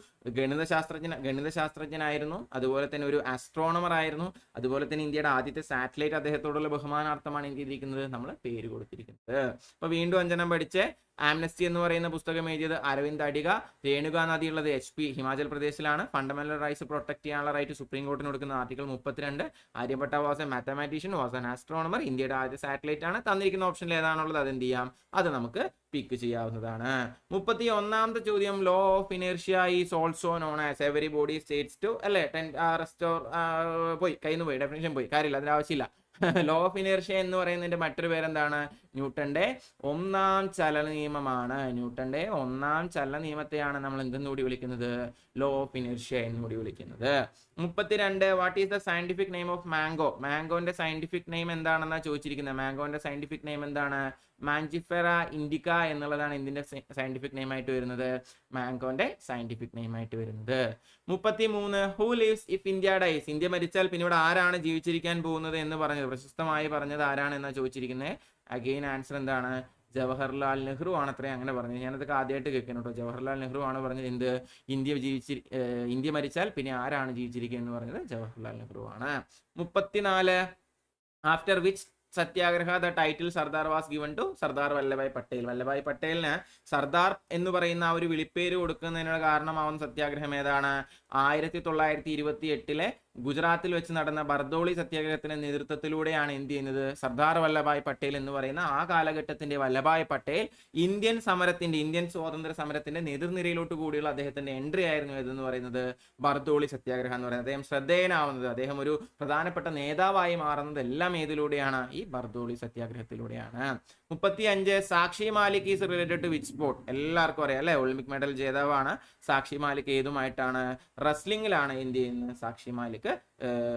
ഗണിതശാസ്ത്രജ്ഞനായിരുന്നു. അതുപോലെ തന്നെ ഒരു ആസ്ട്രോണമർ ആയിരുന്നു. അതുപോലെ തന്നെ ഇന്ത്യയുടെ ആദ്യത്തെ സാറ്റലൈറ്റ് അദ്ദേഹത്തോടുള്ള ബഹുമാനാർത്ഥമാണ് എന്ത് ചെയ്തിരിക്കുന്നത്? നമ്മൾ പേര് കൊടുത്തിരിക്കുന്നത്. അപ്പൊ വീണ്ടും 5 പഠിച്ച്. ആംനസ്റ്റി എന്ന് പറയുന്ന പുസ്തകം എഴുതിയത് അരവിന്ദ് അഡിഗ. രേണുക നദി ഉള്ളത് HP ഹിമാചൽ പ്രദേശിലാണ്. ഫണ്ടമെന്റൽ റൈറ്റ്സ് പ്രൊട്ടക്ട് ചെയ്യാനുള്ള റൈറ്റ് സുപ്രീം കോർട്ടിന് കൊടുക്കുന്ന article 32. Aryabhata was a mathematician, was an astronomer. ഇന്ത്യയുടെ ആദ്യ സാറ്റലൈറ്റ് ആണ്. തന്നിരിക്കുന്ന ഓപ്ഷനിൽ ഏതാണുള്ളത് അത് എന്ത് ചെയ്യാം? അത് നമുക്ക് പിക്ക് ചെയ്യാവുന്നതാണ്. 31ാമത്തെ ചോദ്യം, law of inertia is also known as every body states to, അല്ലേ? പോയി കയ്യിൽ നിന്ന് പോയി, ഡെഫിനിഷൻ പോയി, കാര്യമില്ല, അതിന്റെ ആവശ്യമില്ല. ലോ ഓഫ് ഇനേർഷ്യ എന്ന് പറയുന്നതിന്റെ മറ്റൊരു പേരെന്താണ്? ന്യൂട്ടന്റെ 1ാം ചലന നിയമമാണ്. ന്യൂട്ടന്റെ 1ാം ചലന നിയമത്തെയാണ് നമ്മൾ എന്തെന്നുകൂടി വിളിക്കുന്നത്? ലോ ഓഫ് ഇനേർഷ്യ എന്നുകൂടി വിളിക്കുന്നത്. 32 what is the scientific name of mango? മാംഗോന്റെ സയന്റിഫിക് നെയിം എന്താണെന്നാണ് ചോദിച്ചിരിക്കുന്നത്. മാംഗോന്റെ സയന്റിഫിക് നെയിം എന്താണ്? മാഞ്ചിഫെറ ഇൻഡിക്ക എന്നുള്ളതാണ് ഇതിന്റെ സയന്റിഫിക് നെയിം ആയിട്ട് വരുന്നത്. മാംഗോന്റെ സയന്റിഫിക് നെയിം ആയിട്ട് വരുന്നത്. 33 who lives if India dies? India മരിച്ചാൽ പിന്നെ ഇവിടെ ആരാണ് ജീവിച്ചിരിക്കാൻ പോകുന്നത് എന്ന് പറഞ്ഞത്, പ്രശസ്തമായി പറഞ്ഞത് ആരാണ് എന്നാണ് ചോദിച്ചിരിക്കുന്നത്. അഗെയിൻ ആൻസർ എന്താണ്? ജവഹർലാൽ നെഹ്റു ആണ് അത്രേ അങ്ങനെ പറഞ്ഞത്. ഞാനതൊക്കെ ആദ്യമായിട്ട് കേൾക്കണം കേട്ടോ. ജവഹർലാൽ നെഹ്റു ആണ് പറഞ്ഞത് എന്ത്? ഇന്ത്യ മരിച്ചാൽ പിന്നെ ആരാണ് ജീവിച്ചിരിക്കുക എന്ന് പറഞ്ഞത് ജവഹർലാൽ നെഹ്റു ആണ്. 34 after which Satyagraha the title Sardar was given to Sardar Vallabhbhai Patel? Vallabhbhai പട്ടേലിന് സർദാർ എന്ന് പറയുന്ന ആ ഒരു വിളിപ്പേര് കൊടുക്കുന്നതിനുള്ള കാരണമാവുന്ന സത്യാഗ്രഹം ഏതാണ്? 1928 ഗുജറാത്തിൽ വെച്ച് നടന്ന ബർദോളി സത്യാഗ്രഹത്തിന്റെ നേതൃത്വത്തിലൂടെയാണ് എന്ത് ചെയ്യുന്നത്, സർദാർ വല്ലഭായ് പട്ടേൽ എന്ന് പറയുന്ന ആ കാലഘട്ടത്തിന്റെ വല്ലഭായ് പട്ടേൽ ഇന്ത്യൻ സ്വാതന്ത്ര്യ സമരത്തിന്റെ നേതൃനിരയിലോട്ട് കൂടിയുള്ള അദ്ദേഹത്തിന്റെ എൻട്രി ആയിരുന്നു ഇതെന്ന് പറയുന്നത് ബർദോളി സത്യാഗ്രഹം എന്ന് പറയുന്നത്. അദ്ദേഹം ശ്രദ്ധേയനാവുന്നത്, അദ്ദേഹം ഒരു പ്രധാനപ്പെട്ട നേതാവായി മാറുന്നത് എല്ലാം ഏതിലൂടെയാണ്, ഈ ബർദോളി സത്യാഗ്രഹത്തിലൂടെയാണ്. 35 Sakshi Malik is related to which sport? എല്ലാവർക്കും അറിയാം അല്ലെ, ഒളിമ്പിക് മെഡൽ ജേതാവാണ് സാക്ഷി മാലിക്. ഏതുമായിട്ടാണ്? റെസ്ലിംഗിലാണ് എന്ത് ചെയ്യുന്നത് സാക്ഷി മാലിക്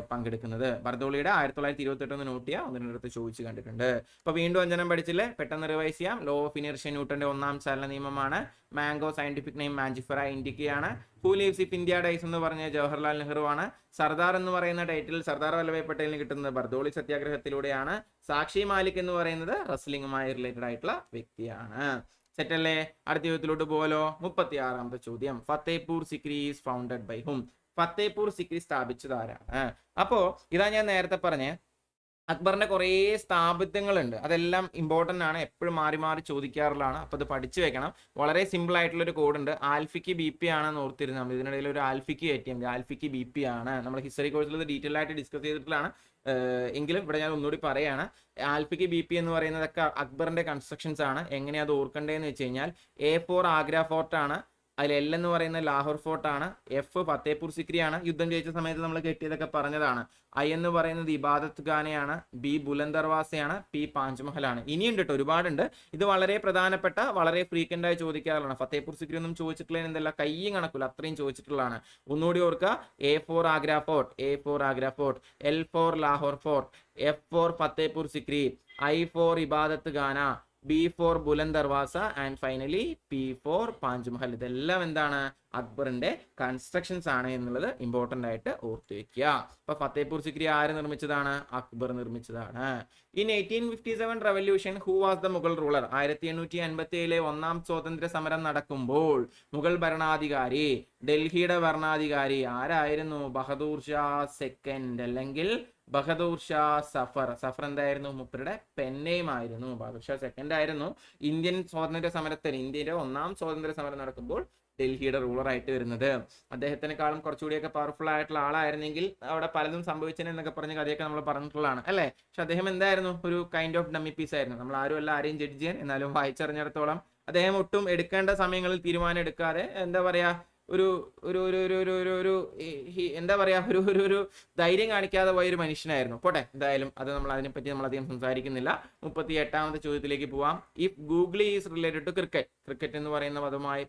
പങ്കെടുക്കുന്നത്. ബർദോളിയുടെ 1928 നോട്ടിയ ഒന്നിനടുത്ത് ചോദിച്ചു കണ്ടിട്ടുണ്ട്. അപ്പൊ വീണ്ടും 5 പഠിച്ചില്ലേ, പെട്ടെന്ന് റിവൈസ് ചെയ്യാം. ലോ ഓഫ് ഇനർഷ്യ ന്യൂട്ടന്റെ 1ാം ചലന നിയമമാണ്. മാംഗോ സയന്റിഫിക് നെയിം മാഞ്ചിഫെറ ഇൻഡിക്കയാണ്. Who lives if India dies എന്ന് പറഞ്ഞ ജവഹർലാൽ നെഹ്റു ആണ്. സർദാർ എന്ന് പറയുന്ന ടൈറ്റിൽ സർദാർ വല്ലഭായ് പട്ടേലിന് കിട്ടുന്നത് ബർദോളി സത്യാഗ്രഹത്തിലൂടെയാണ്. സാക്ഷി മാലിക് എന്ന് പറയുന്നത് റെസ്ലിംഗുമായി റിലേറ്റഡ് ആയിട്ടുള്ള വ്യക്തിയാണ്. സെറ്റല്ലേ? അടുത്ത ചോദ്യത്തിലോട്ട് പോലോ. 36ാമത്തെ ചോദ്യം, Fatehpur Sikri is founded by whom? Fatehpur Sikri സ്ഥാപിച്ചത് ആരാണ്? അപ്പോ ഇതാ ഞാൻ നേരത്തെ പറഞ്ഞ അക്ബറിന്റെ കുറേ സ്ഥാപിതങ്ങളുണ്ട്, അതെല്ലാം ഇമ്പോർട്ടന്റ് ആണ്, എപ്പോഴും മാറി മാറി ചോദിക്കാറുള്ളതാണ്. അപ്പൊ ഇത് പഠിച്ചു വെക്കണം. വളരെ സിമ്പിൾ ആയിട്ടുള്ള ഒരു കോഡ് ഉണ്ട്, ആൽഫിക്ക് BP ആണെന്ന് ഓർത്തിരുന്നു. നമ്മൾ ഇതിനിടയിൽ ഒരു ആൽഫിക്ക് ATM, ആൽഫിക്ക് BP ആണ്. നമ്മൾ ഹിസ്റ്ററി കോഴ്സിൽ ഇത് ഡീറ്റെയിൽ ആയിട്ട് ഡിസ്കസ് ചെയ്തിട്ടുള്ളതാണ്. എങ്കിലും ഇവിടെ ഞാൻ ഒന്നുകൂടി പറയാണ്, ആൽഫിക്ക് BP എന്ന് പറയുന്നതൊക്കെ അക്ബറിന്റെ കൺസ്ട്രക്ഷൻസ് ആണ്. എങ്ങനെയാ അത് ഓർക്കേണ്ടതെന്ന് വെച്ച് കഴിഞ്ഞാൽ, A4 ആഗ്ര ഫോർട്ട് ആണ്, അതിൽ L എന്ന് പറയുന്ന ലാഹോർ ഫോർട്ട് ആണ്, F ഫത്തേപൂർ സിക്രി ആണ്, യുദ്ധം ജയിച്ച സമയത്ത് നമ്മൾ കെട്ടിയതൊക്കെ പറഞ്ഞതാണ്, I എന്ന് പറയുന്നത് ഇബാദത്ത് ഖാനയാണ്, B ബുലന്ദ് ദർവാസയാണ്, P പാഞ്ച്മഹലാണ്. ഇനിയുണ്ട് കേട്ടോ, ഒരുപാടുണ്ട്. ഇത് വളരെ പ്രധാനപ്പെട്ട, വളരെ ഫ്രീക്വന്റ് ആയി ചോദിക്കാറുള്ളതാണ്. ഫത്തേപൂർ സിക്രി ഒന്നും ചോദിച്ചിട്ടില്ല എന്തല്ല, കയ്യും കണക്കില്ല, അത്രയും ചോദിച്ചിട്ടുള്ളതാണ്. ഒന്നുകൂടി ഓർക്കുക, A4 Agra fort, L4 Lahore fort, F4 Fatehpur Sikri, I4 ഇബാദത്ത് ഖാന, B4 Buland Darwaza and finally P4 പാഞ്ച്മഹൽ. ഇതെല്ലാം എന്താണ്, അക്ബറിന്റെ കൺസ്ട്രക്ഷൻസ് ആണ് എന്നുള്ളത് ഇമ്പോർട്ടന്റ് ആയിട്ട് ഓർത്തു വെക്കുക. അപ്പൊ ഫത്തേപൂർ സിക്രി ആര് നിർമ്മിച്ചതാണ്? അക്ബർ നിർമ്മിച്ചതാണ്. In 1857 revolution who was the Mughal ruler? 1857 1ാം സ്വാതന്ത്ര്യ സമരം നടക്കുമ്പോൾ മുഗൾ ഭരണാധികാരി, ഡൽഹിയുടെ ഭരണാധികാരി ആരായിരുന്നു? ബഹദൂർ ഷാ സെക്കൻഡ് അല്ലെങ്കിൽ ബഹദൂർ ഷാ സഫർ. സഫർ എന്തായിരുന്നു? മൂപ്പരുടെ പെന്നേം ആയിരുന്നു. ബഹദൂർ ഷാ സെക്കൻഡ് ആയിരുന്നു ഇന്ത്യൻ സ്വാതന്ത്ര്യ സമരത്തിന്, ഇന്ത്യയുടെ 1ാം സ്വാതന്ത്ര്യ സമരം നടക്കുമ്പോൾ ഡൽഹിയുടെ റൂളർ ആയിട്ട് വരുന്നത്. അദ്ദേഹത്തിനെക്കാളും കുറച്ചുകൂടിയൊക്കെ പവർഫുൾ ആയിട്ടുള്ള ആളായിരുന്നെങ്കിൽ അവിടെ പലതും സംഭവിച്ചെന്നൊക്കെ പറഞ്ഞ കഥയൊക്കെ നമ്മൾ പറഞ്ഞിട്ടുള്ളതാണ് അല്ലേ. പക്ഷെ അദ്ദേഹം എന്തായിരുന്നു? ഒരു കൈൻഡ് ഓഫ് ഡമ്മി പീസ് ആയിരുന്നു. നമ്മൾ ആരും അല്ല ആരെയും ജഡ്ജ് ചെയ്യാൻ. എന്നാലും വായിച്ചറിഞ്ഞിടത്തോളം അദ്ദേഹം ഒട്ടും എടുക്കേണ്ട സമയങ്ങളിൽ തീരുമാനം എടുക്കാതെ എന്താ പറയാ, ഒരു ഒരു ഒരു ഒരു ഒരു ഒരു ഒരു എന്താ പറയാ, ഒരു ഒരു ഒരു ധൈര്യം കാണിക്കാതെ പോയ ഒരു മനുഷ്യനായിരുന്നു. പോട്ടെ, എന്തായാലും അത് നമ്മൾ അതിനെപ്പറ്റി നമ്മൾ അധികം സംസാരിക്കുന്നില്ല. 38ാമത്തെ ചോദ്യത്തിലേക്ക് പോവാം. If googly is related to cricket എന്ന് പറയുന്ന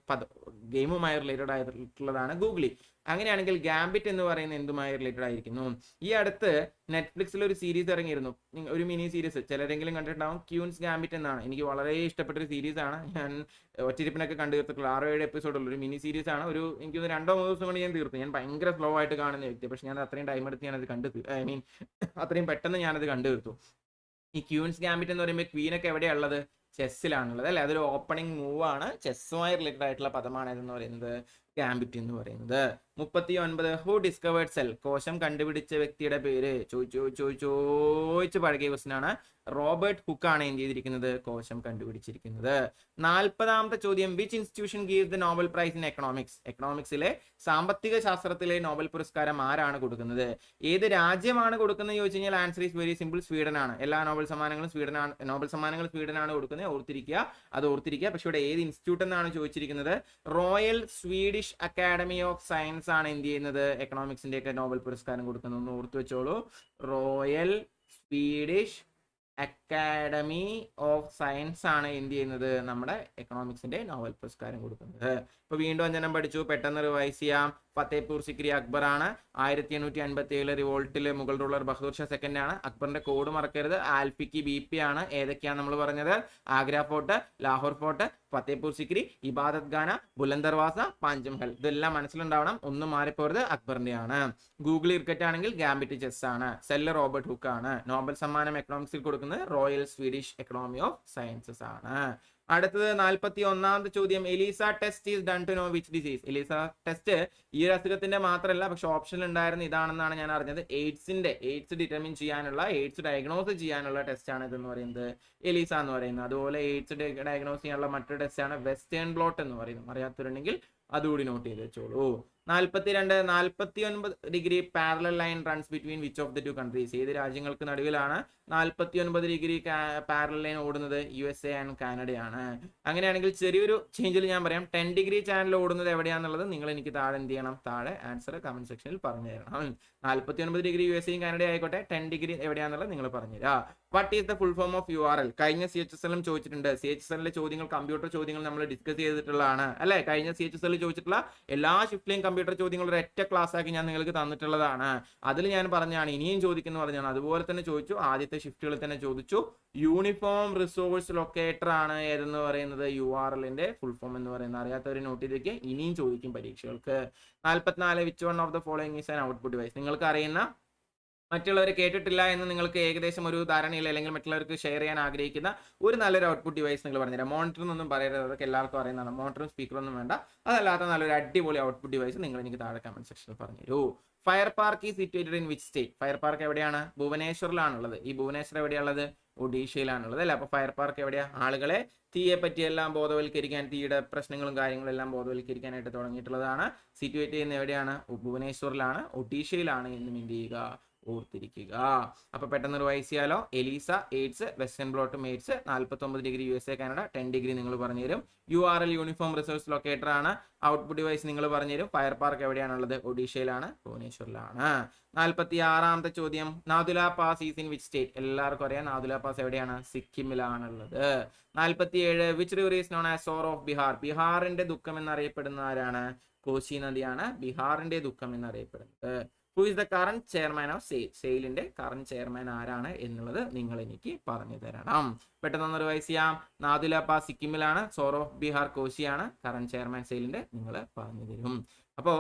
ഗെയിമുമായി റിലേറ്റഡ് ആയിട്ടുള്ളതാണ് ഗൂഗ്ലി. അങ്ങനെയാണെങ്കിൽ ഗാംബിറ്റ് എന്ന് പറയുന്ന എന്തുമായി റിലേറ്റഡ് ആയിരിക്കുന്നു? ഈ അടുത്ത് നെറ്റ്ഫ്ലിക്സിൽ ഒരു സീരീസ് ഇറങ്ങിയിരുന്നു, ഒരു മിനി സീരീസ്, ചിലരെങ്കിലും കണ്ടിട്ടുണ്ടാവും, ക്യൂൻസ് ഗാംബിറ്റ് എന്നാണ്. എനിക്ക് വളരെ ഇഷ്ടപ്പെട്ട ഒരു സീരീസ് ആണ്. ഞാൻ ഒറ്റരിപ്പിനൊക്കെ കണ്ടു തീർത്തിട്ടുള്ള 6-7 എപ്പിസോഡുള്ള ഒരു മിനി സീരീസ് ആണ്. എനിക്ക് 2-3 ദിവസം കൊണ്ട് ഞാൻ തീർത്തു. ഞാൻ ഭയങ്കര സ്ലോ ആയിട്ട് കാണുന്ന വ്യക്തി, പക്ഷെ ഞാൻ അത്രയും ടൈം എടുത്ത് ഞാനത് അത്രയും പെട്ടെന്ന് ഞാനത് കണ്ടു തീർത്തു. ഈ ക്യൂൻസ് ഗാംബിറ്റ് എന്ന് പറയുമ്പോൾ ക്വീനൊക്കെ എവിടെയുള്ളത്? ചെസ്സിലാണുള്ളത് അല്ലെ. അതൊരു ഓപ്പണിംഗ് മൂവ് ആണ്, ചെസ്സുമായി റിലേറ്റഡ് ആയിട്ടുള്ള പദമാണ് എന്ന് പറയുന്നത് ഗാംബിറ്റ് എന്ന് പറയുന്നത്. 39 ഹു ഡിസ്കവേർഡ് സെൽ? കോശം കണ്ടുപിടിച്ച വ്യക്തിയുടെ പേര് ചോദിച്ചു പഴകിയ ക്വസ്റ്റ്യൻ ആണ്. റോബർട്ട് ഹുക്ക് ആണ് എന്ത് ചെയ്തിരിക്കുന്നത്? കോശം കണ്ടുപിടിച്ചിരിക്കുന്നത്. 40ാമത്തെ ചോദ്യം, which institution gives the Nobel prize in economics? എക്കണോമിക്സിലെ സാമ്പത്തിക ശാസ്ത്രത്തിലെ നോബൽ പുരസ്കാരം ആരാണ് കൊടുക്കുന്നത്? ഏത് രാജ്യമാണ് കൊടുക്കുന്നത് ചോദിച്ചു കഴിഞ്ഞാൽ answer is very simple, Sweden ആണ്. എല്ലാ നോബൽ സമ്മാനങ്ങളും സ്വീഡനാണ് കൊടുക്കുന്നത്. ഓർത്തിരിക്കുക. പക്ഷെ ഇവിടെ ഏത് ഇൻസ്റ്റിറ്റ്യൂട്ട് എന്നാണ് ചോദിച്ചിരിക്കുന്നത്? Royal Swedish academy of science ആണ് എന്ത് ചെയ്യുന്നത്? എക്കണോമിക്സിന്റെ ഒക്കെ നോബൽ പുരസ്കാരം കൊടുക്കുന്നത്. ഒന്ന് ഓർത്തു വെച്ചോളൂ, royal Swedish academy of science ആണ് എന്ത് ചെയ്യുന്നത്? നമ്മുടെ എക്കണോമിക്സിന്റെ നോബൽ പുരസ്കാരം കൊടുക്കുന്നത്. ഇപ്പൊ വീണ്ടും 5 പഠിച്ചു, പെട്ടെന്ന് റിവൈസ് ചെയ്യാം. ഫത്തേപൂർ സിക്രി അക്ബർ ആണ്. 1857 റിവോൾട്ടിലെ മുഗൾ റൂളർ ബഹദൂർ ഷാ സെക്കൻഡ് ആണ്. അക്ബറിന്റെ കോഡ് മറക്കരുത്, ആൽഫിക്ക് BP ആണ്. ഏതൊക്കെയാണ് നമ്മൾ പറഞ്ഞത്? ആഗ്ര ഫോർട്ട്, ലാഹോർ ഫോർട്ട്, ഫത്തേപൂർ സിക്രി, ഇബാദത്ത് ഖാന, ബുലന്ദ് ദർവാസ, പാഞ്ച്മഹൽ. ഇതെല്ലാം മനസ്സിലുണ്ടാവണം, ഒന്നും മാറിപ്പോരുത്. അക്ബറിന്റെ ആണ്. ഗൂഗിൾ ക്രിക്കറ്റ് ആണെങ്കിൽ ഗാംബിറ്റ് ചെസ് ആണ്. സെല്ല് റോബർട്ട് ഹുക്ക് ആണ്. നോബൽ സമ്മാനം എക്കണോമിക്സിൽ കൊടുക്കുന്നത് royal Swedish economy of sciences ആണ്. അടുത്തത് 41ാമത്തെ ചോദ്യം, ELISA test is done to know which disease? ELISA test ഈ ഒരു അസുഖത്തിന്റെ മാത്രമല്ല, പക്ഷെ ഓപ്ഷനിൽ ഉണ്ടായിരുന്ന ഇതാണെന്നാണ് ഞാൻ അറിഞ്ഞത്. എയ്ഡ്സ് ഡിറ്റർമിൻ ചെയ്യാനുള്ള, എയ്ഡ്സ് ഡയഗ്നോസ് ചെയ്യാനുള്ള ടെസ്റ്റ് ആണ് ഇതെന്ന് പറയുന്നത് എലീസ എന്ന് പറയുന്നത്. അതുപോലെ എയ്ഡ്സ് ഡയഗ്നോസ് ചെയ്യാനുള്ള മറ്റൊരു ടെസ്റ്റ് ആണ് വെസ്റ്റേൺ ബ്ലോട്ട് എന്ന് പറയുന്നത്. അറിയാത്തവരുണ്ടെങ്കിൽ അതുകൂടി നോട്ട് ചെയ്ത് വെച്ചോളൂ. 49 degree parallel line runs between which of the two countries? ഏത് രാജ്യങ്ങൾക്ക് നടുവിലാണ് 49 ഡിഗ്രി പാരലൽ ലൈൻ ഓടുന്നത്? USA ആൻഡ് കാനഡയാണ്. അങ്ങനെയാണെങ്കിൽ ചെറിയൊരു ചേഞ്ചിൽ ഞാൻ പറയാം. 10 ഡിഗ്രി ചാനൽ ഓടുന്നത് എവിടെയാണെന്നുള്ളത് നിങ്ങൾ എനിക്ക് താഴെ എന്ത് ചെയ്യണം? താഴെ ആൻസർ കമന്റ് സെക്ഷനിൽ പറഞ്ഞു തരണം. 49 ഡിഗ്രി USA കാനഡ ആയിക്കോട്ടെ, 10 ഡിഗ്രി എവിടെയാണെന്നുള്ളത് നിങ്ങൾ പറഞ്ഞുതരാ. What is the full form of URL? കഴിഞ്ഞ CHSL ചോദിച്ചിട്ടുണ്ട്. CHSL ചോദ്യങ്ങൾ കമ്പ്യൂട്ടർ ചോദ്യങ്ങൾ നമ്മൾ ഡിസ്കസ് ചെയ്തിട്ടുള്ളതാണ് അല്ലെ? കഴിഞ്ഞ CHSL ചോദിച്ചിട്ടുള്ള എല്ലാ ഷിഫ്റ്റിലെയും കമ്പ്യൂട്ടർ ചോദ്യങ്ങൾ ഒരൊറ്റ ക്ലാസ് ആക്കി ഞാൻ നിങ്ങൾക്ക് തന്നിട്ടുള്ളതാണ്. അതിൽ ഞാൻ പറഞ്ഞാണ്, ഇനിയും ചോദിക്കുന്നു പറഞ്ഞാണ്. അതുപോലെ തന്നെ ചോദിച്ചു, ആദ്യത്തെ ഷിഫ്റ്റുകളിൽ തന്നെ ചോദിച്ചു. യൂണിഫോം റിസോഴ്സ് ലൊക്കേറ്റർ ആണ് ഏതെന്ന് പറയുന്നത് URLന്റെ ഫുൾ ഫോം എന്ന് പറയുന്നത്. അറിയാത്തവർ നോട്ട് ചെയ്തേക്ക്, ഇനിയും ചോദിക്കും പരീക്ഷകൾക്ക്. 44 which one of the following is an output device? നിങ്ങൾക്ക് അറിയുന്ന, മറ്റുള്ളവരെ കേട്ടിട്ടില്ല എന്ന് നിങ്ങൾക്ക് ഏകദേശം ഒരു ധാരണയിൽ അല്ലെങ്കിൽ മറ്റുള്ളവർക്ക് ഷെയർ ചെയ്യാൻ ആഗ്രഹിക്കുന്ന ഒരു നല്ലൊരു ഔട്ട്പുട്ട് ഡിവൈസ് നിങ്ങൾ പറഞ്ഞുതരാം. മോണിറ്റർ എന്നൊന്നും പറയരുത്, അതൊക്കെ എല്ലാവർക്കും അറിയുന്നതാണ്. മോണിറ്ററും സ്പീക്കറൊന്നും വേണ്ട. അതല്ലാത്ത നല്ലൊരു അടിപൊളി ഔട്ട്പുട്ട് ഡിവൈസ് നിങ്ങൾ എനിക്ക് താഴെ കമന്റ് സെക്ഷനിൽ പറഞ്ഞുതരൂ. ഫയർ പാർക്ക് ഈ situated in which state? Fire park എവിടെയാണ്? ഭുവനേശ്വറിലാണുള്ളത്. ഈ ഭുവനേശ്വർ എവിടെയാണുള്ളത്? ഒഡീഷയിലാണുള്ളത് അല്ലേ? അപ്പൊ ഫയർ പാർക്ക് എവിടെയാ? ആളുകളെ തീയെ പറ്റിയെല്ലാം ബോധവൽക്കരിക്കാൻ, തീയുടെ പ്രശ്നങ്ങളും കാര്യങ്ങളും എല്ലാം ബോധവൽക്കരിക്കാനായിട്ട് തുടങ്ങിയിട്ടുള്ളതാണ്. സിറ്റുവേറ്റ് ചെയ്യുന്ന എവിടെയാണ്? ഭുവനേശ്വറിലാണ്, ഒഡീഷയിലാണ് എന്ന് എന്ത് ചെയ്യുക? ഓർത്തിരിക്കുക. അപ്പൊ പെട്ടെന്ന് റിവൈസ് ചെയ്യാലോ. ELISA, AIDS, western blot, mates. 49 degree USA Canada, 10 degree നിങ്ങൾ പറഞ്ഞുതരും. URL യൂണിഫോം റിസോഴ്സ് ലൊക്കേറ്റർ ആണ്. ഔട്ട്പുട്ട് ഡിവൈസ് നിങ്ങൾ പറഞ്ഞുതരും. ഫയർ പാർക്ക് എവിടെയാണുള്ളത്? ഒഡീഷയിലാണ്, ഭുവനേശ്വറിലാണ്. 46ാമത്തെ ചോദ്യം, Nathula pass is in which state? എല്ലാവർക്കും അറിയാം നാഥുല പാസ് എവിടെയാണ്? സിക്കിമിലാണുള്ളത്. 47 which river is known as sorrow of Bihar? ബീഹാറിന്റെ ദുഃഖം എന്നറിയപ്പെടുന്ന ആരാണ്? കോശി നദിയാണ് ബീഹാറിന്റെ ദുഃഖം എന്നറിയപ്പെടുന്നത്. Who is the current chairman of sale? സെയിലിന്റെ current chairman ആരാണ് എന്നുള്ളത് നിങ്ങൾ എനിക്ക് പറഞ്ഞു തരണം. പെട്ടെന്ന് റിവൈസ് ചെയ്യാം. നാഥുല പാസ് സിക്കിമിലാണ്, സോർ ഓഫ് ബീഹാർ കോശിയാണ്, കറന്റ് ചെയർമാൻ സെയിലിന്റെ നിങ്ങൾ പറഞ്ഞു തരും. അപ്പോ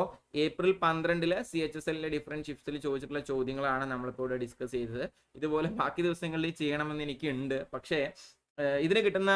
ഏപ്രിൽ 12 CHSL ഡിഫറെന്റ് ഷിഫ്റ്റ്സിൽ ചോദിച്ചിട്ടുള്ള ചോദ്യങ്ങളാണ് നമ്മളിപ്പോൾ ഇവിടെ ഡിസ്കസ് ചെയ്തത്. ഇതുപോലെ ബാക്കി ദിവസങ്ങളിൽ ചെയ്യണമെന്ന് എനിക്കുണ്ട്. പക്ഷേ ഇതിന് കിട്ടുന്ന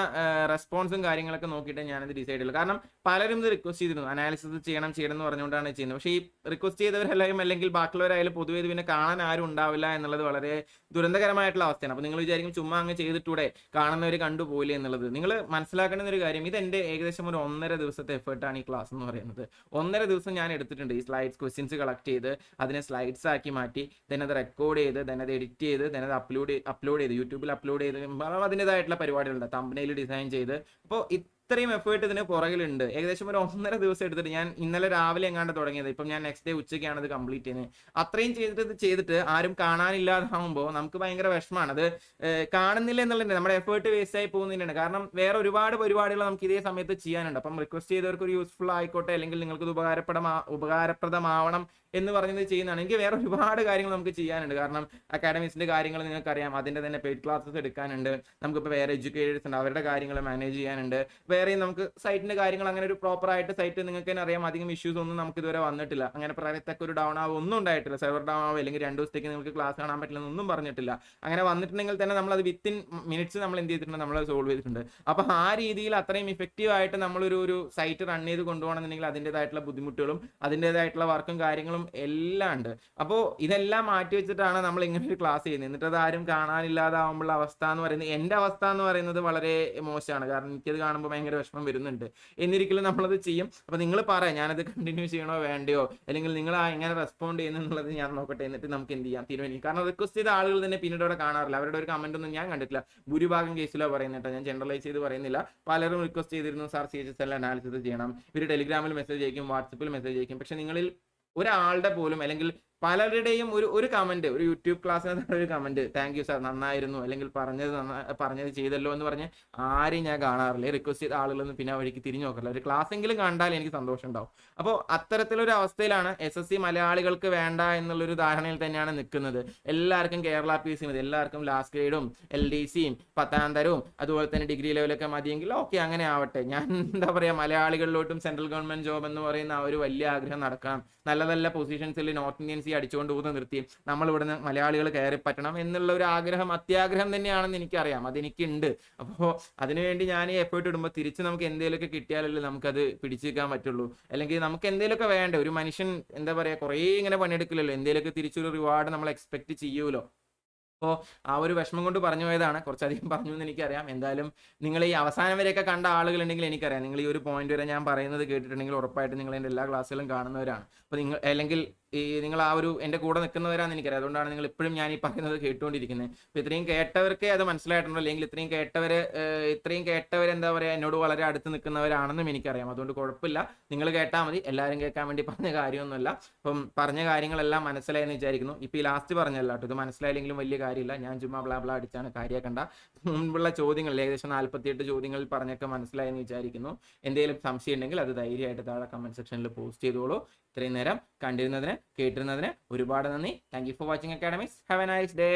റെസ്പോൺസും കാര്യങ്ങളൊക്കെ നോക്കിയിട്ട് ഞാനിത് ഡിസൈഡ് ചെയ്യുള്ളൂ. കാരണം പലരും ഇത് റിക്വസ്റ്റ് ചെയ്തിരുന്നു, അനാലിസിസ് ചെയ്യണം എന്ന് പറഞ്ഞുകൊണ്ടാണ് ചെയ്യുന്നത്. പക്ഷേ ഈ റിക്വസ്റ്റ് ചെയ്തവരെല്ലാം അല്ലെങ്കിൽ ബാക്കിയുള്ളവരായാലും പൊതുവെ ഇത് പിന്നെ കാണാൻ ആരും ഉണ്ടാവില്ല എന്നുള്ളത് വളരെ ദുരന്തകരമായിട്ടുള്ള അവസ്ഥയാണ്. അപ്പോൾ നിങ്ങൾ വിചാരിക്കും ചുമ്മാ അങ്ങ് ചെയ്തിട്ടൂടെ, കാണുന്നവർ കണ്ടുപോയില്ലേ എന്നുള്ളത്. നിങ്ങൾ മനസ്സിലാക്കേണ്ട ഒരു കാര്യം, ഇത് എൻ്റെ ഏകദേശം ഒരു 1.5 ദിവസത്തെ എഫേർട്ടാണ് ഈ ക്ലാസ് എന്ന് പറയുന്നത്. 1.5 ദിവസം ഞാൻ എടുത്തിട്ടുണ്ട് ഈ സ്ലൈഡ്സ് ക്വസ്റ്റ്യൻസ് കളക്ട് ചെയ്ത് അതിനെ സ്ലൈഡ്സ് ആക്കി മാറ്റി, then അത് റെക്കോർഡ് ചെയ്ത്, then അത് എഡിറ്റ് ചെയ്ത്, then അത് അപ്ലോഡ് ചെയ്ത് യൂട്യൂബിൽ അപ്ലോഡ് ചെയ്ത് അതിൻ്റെതായിട്ടുള്ള പരിപാടികളുണ്ട്. തമ്പനെയിൽ ഡിസൈൻ ചെയ്ത്, അപ്പോൾ ഇത്രയും എഫേർട്ട് ഇതിന് പുറകിലുണ്ട്. ഏകദേശം ഒരു 1.5 ദിവസം എടുത്തിട്ട് ഞാൻ ഇന്നലെ രാവിലെ എങ്ങാണ്ട് തുടങ്ങിയത്. ഇപ്പം ഞാൻ നെക്സ്റ്റ് ഡേ ഉച്ചയ്ക്കാണ് ഇത് കംപ്ലീറ്റ് ചെയ്യുന്നത്. അത്രയും ചെയ്തിട്ട് ആരും കാണാനില്ലാതാവുമ്പോൾ നമുക്ക് ഭയങ്കര വിഷമമാണ്. അത് കാണുന്നില്ല എന്നുള്ളത് നമ്മുടെ എഫേർട്ട് വേസ്റ്റ് ആയി പോകുന്നതിനാണ്. കാരണം വേറെ ഒരുപാട് പരിപാടികൾ നമുക്ക് ഇതേ സമയത്ത് ചെയ്യാനുണ്ട്. അപ്പം റിക്വസ്റ്റ് ചെയ്തവർക്ക് ഒരു യൂസ്ഫുൾ ആയിക്കോട്ടെ, അല്ലെങ്കിൽ നിങ്ങൾക്ക് ഇത് ഉപകാരപ്രദമാവണം എന്ന് പറഞ്ഞത് ചെയ്യുന്നതാണ്. എനിക്ക് വേറെ ഒരുപാട് കാര്യങ്ങൾ നമുക്ക് ചെയ്യാനുണ്ട്. കാരണം അക്കാഡമിക്സിന്റെ കാര്യങ്ങൾ നിങ്ങൾക്കറിയാം, അതിന്റെ തന്നെ പെയ്ഡ് ക്ലാസ്സസ് എടുക്കാനുണ്ട്. നമുക്കിപ്പോൾ വേറെ എഡ്യൂക്കേറ്റേഴ്സ് ഉണ്ട്, അവരുടെ കാര്യങ്ങൾ മാനേജ് ചെയ്യാനുണ്ട്. വേറെയും നമുക്ക് സൈറ്റിന്റെ കാര്യങ്ങൾ, അങ്ങനെ ഒരു പ്രോപ്പർ ആയിട്ട് സൈറ്റ് നിങ്ങൾക്ക് തന്നെ അറിയാം, അധികം ഇഷ്യൂസ് ഒന്നും നമുക്ക് ഇതുവരെ വന്നിട്ടില്ല. അങ്ങനെ പറയത്തക്ക ഒരു ഡൗൺ ആവും ഒന്നും ഉണ്ടായിട്ടില്ല. സെർവർ ഡൗൺ ആവും അല്ലെങ്കിൽ 2 ദിവസത്തേക്ക് നിങ്ങൾക്ക് ക്ലാസ് കാണാൻ പറ്റില്ല എന്നൊന്നും പറഞ്ഞിട്ടില്ല. അങ്ങനെ വന്നിട്ടുണ്ടെങ്കിൽ തന്നെ നമ്മൾ അത് വിത്തിൻ മിനിറ്റ്സ് നമ്മൾ എന്ത് ചെയ്തിട്ടുണ്ട്, നമ്മൾ സോൾവ് ചെയ്തിട്ടുണ്ട്. അപ്പോൾ ആ രീതിയിൽ അത്രയും ഇഫക്റ്റീവ് ആയിട്ട് നമ്മളൊരു സൈറ്റ് റൺ ചെയ്ത് കൊണ്ടുപോകണമെന്നുണ്ടെങ്കിൽ അതിൻ്റെതായിട്ടുള്ള ബുദ്ധിമുട്ടുകളും അതിൻ്റെതായിട്ടുള്ള വർക്കും കാര്യങ്ങളും എല്ലാം ഉണ്ട്. അപ്പോൾ ഇതെല്ലാം മാറ്റി വെച്ചിട്ടാണ് നമ്മൾ ഇങ്ങനെ ഒരു ക്ലാസ് ചെയ്യുന്നത്. എന്നിട്ട് അത് ആരും കാണാനില്ലാതാവുമ്പോഴുള്ള അവസ്ഥ എന്ന് പറയുന്നത്, എൻ്റെ അവസ്ഥ എന്ന് പറയുന്നത് വളരെ മോശമാണ്. കാരണം എനിക്കത് കാണുമ്പോൾ ഭയങ്കര വിഷമം വരുന്നുണ്ട്. എന്നിരിക്കലും നമ്മളത് ചെയ്യും. അപ്പോൾ നിങ്ങൾ പറയാം ഞാനത് കണ്ടിന്യൂ ചെയ്യണോ വേണ്ടയോ, അല്ലെങ്കിൽ നിങ്ങൾ എങ്ങനെ റെസ്പോണ്ട് ചെയ്യുന്നുള്ളത് ഞാൻ നോക്കട്ടെ, എന്നിട്ട് നമുക്ക് എന്ത് ചെയ്യാം തീരുമാനിക്കും. കാരണം റിക്വസ്റ്റ് ചെയ്ത ആളുകൾ തന്നെ പിന്നീട് അവിടെ കാണാറില്ല. അവരുടെ ഒരു കമന്റ് ഒന്നും ഞാൻ കണ്ടിട്ടില്ല. ഭൂരിഭാഗം കേസിലോ പറയുന്നത്, ഞാൻ ജനറലൈസ് ചെയ്ത് പറയുന്നില്ല. പലരും റിക്വസ്റ്റ് ചെയ്തിരുന്നു, സാർ CHSL അനാലിസിസ് ചെയ്യണം. ഇവർ ടെലിഗ്രാമിൽ മെസ്സേജ് അയക്കും, വാട്സപ്പിൽ മെസ്സേജ് അയക്കും. പക്ഷെ നിങ്ങളിൽ ഒരാളുടെ പോലും അല്ലെങ്കിൽ പലരുടെയും ഒരു കമന്റ്, ഒരു യൂട്യൂബ് ക്ലാസ്സിന് ഒരു കമന്റ്, താങ്ക് യു സാർ, നന്നായിരുന്നു, അല്ലെങ്കിൽ പറഞ്ഞത് ചെയ്തല്ലോ എന്ന് പറഞ്ഞ് ആരെയും ഞാൻ കാണാറില്ല. റിക്വസ്റ്റ് ചെയ്ത ആളുകളൊന്നും പിന്നെ വഴിക്ക് തിരിഞ്ഞു നോക്കില്ല. ഒരു ക്ലാസ് എങ്കിലും കണ്ടാൽ എനിക്ക് സന്തോഷം ഉണ്ടാവും. അപ്പോൾ അത്തരത്തിലൊരു അവസ്ഥയിലാണ് SSC മലയാളികൾക്ക് വേണ്ട എന്നുള്ളൊരു ധാരണയിൽ തന്നെയാണ് നിൽക്കുന്നത്. എല്ലാവർക്കും കേരള PC മതി, എല്ലാവർക്കും ലാസ്റ്റ് ഗ്രേഡും LDCയും 10ാം തരവും അതുപോലെ തന്നെ ഡിഗ്രി ലെവലൊക്കെ മതിയെങ്കിൽ ഓക്കെ, അങ്ങനെ ആവട്ടെ. ഞാൻ എന്താ പറയുക, മലയാളികളിലോട്ടും സെൻട്രൽ ഗവൺമെന്റ് ജോബ് എന്ന് പറയുന്ന ആ ഒരു വലിയ ആഗ്രഹം നടക്കാം. നല്ല നല്ല പൊസിഷൻസിൽ നോർത്ത് ഇന്ത്യൻസ് അടിച്ചുകൊണ്ട് പോകുന്ന നിർത്തി നമ്മൾ ഇവിടുന്ന് മലയാളികൾ കയറി പറ്റണം എന്നുള്ള ഒരു ആഗ്രഹം, അത്യാഗ്രഹം തന്നെയാണെന്ന് എനിക്കറിയാം, അതെനിക്കുണ്ട്. അപ്പോൾ അതിനുവേണ്ടി ഞാൻ ഈ എഫേർട്ട് ഇടുമ്പോൾ തിരിച്ച് നമുക്ക് എന്തെങ്കിലുമൊക്കെ കിട്ടിയാലല്ലേ നമുക്കത് പിടിച്ചു നിൽക്കാൻ പറ്റുള്ളൂ. അല്ലെങ്കിൽ നമുക്ക് എന്തെങ്കിലുമൊക്കെ വേണ്ട, ഒരു മനുഷ്യൻ എന്താ പറയുക, കുറേ ഇങ്ങനെ പണിയെടുക്കില്ലല്ലോ, എന്തെങ്കിലുമൊക്കെ തിരിച്ചൊരു റിവാർഡ് നമ്മൾ എക്സ്പെക്ട് ചെയ്യുമല്ലോ. അപ്പോൾ ആ ഒരു വിഷമം കൊണ്ട് പറഞ്ഞു പോയതാണ്. കുറച്ചധികം പറഞ്ഞു എന്ന് എനിക്കറിയാം. എന്തായാലും നിങ്ങൾ ഈ അവസാനം വരെയൊക്കെ കണ്ട ആളുകളുണ്ടെങ്കിൽ എനിക്കറിയാം. നിങ്ങൾ ഈ ഒരു പോയിന്റ് വരെ ഞാൻ പറയുന്നത് കേട്ടിട്ടുണ്ടെങ്കിൽ ഉറപ്പായിട്ടും നിങ്ങൾ എൻ്റെ എല്ലാ ക്ലാസ്സുകളും കാണുന്നവരാണ്. അപ്പോൾ നിങ്ങൾ അല്ലെങ്കിൽ നിങ്ങൾ ആ ഒരു എൻ്റെ കൂടെ നിൽക്കുന്നവരാണെന്ന് എനിക്കറിയാം. അതുകൊണ്ടാണ് നിങ്ങൾ ഇപ്പോഴും ഞാൻ ഈ പറയുന്നത് കേട്ടുകൊണ്ടിരിക്കുന്നത്. അപ്പോൾ ഇത്രയും കേട്ടവർക്കേ അത് മനസ്സിലായിട്ടുണ്ടോ, അല്ലെങ്കിൽ ഇത്രയും കേട്ടവർ എന്താ പറയുക, എന്നോട് വളരെ അടുത്ത് നിൽക്കുന്നവരാണെന്നും എനിക്കറിയാം. അതുകൊണ്ട് കുഴപ്പമില്ല, നിങ്ങൾ കേട്ടാൽ മതി. എല്ലാവരും കേൾക്കാൻ വേണ്ടി പറഞ്ഞ കാര്യമൊന്നുമല്ല. അപ്പം പറഞ്ഞ കാര്യങ്ങളെല്ലാം മനസ്സിലായെന്ന് വിചാരിക്കുന്നു. ഇപ്പോൾ ഈ ലാസ്റ്റ് പറഞ്ഞല്ല കേട്ടോ, ഇത് മനസ്സിലായില്ലെങ്കിലും വലിയ കാര്യമില്ല. ഞാൻ ചുമ്മാ ബ്ലാ ബ്ലാ അടിച്ചാണ് കാര്യമാക്കണ്ട. മുൻപുള്ള ചോദ്യങ്ങൾ ഏകദേശം 48 ചോദ്യങ്ങളിൽ പറഞ്ഞൊക്കെ മനസ്സിലായെന്ന് വിചാരിക്കുന്നു. എന്തെങ്കിലും സംശയം ഉണ്ടെങ്കിൽ അത് ധൈര്യമായിട്ട് താഴെ കമന്റ് സെക്ഷനിൽ പോസ്റ്റ് ചെയ്തോളൂ. ഇത്രയും നേരം കണ്ടിരുന്നതിന് കേട്ടിരുന്നതിന് ഒരുപാട് നന്ദി. Thank you for watching academics. Have A nice day.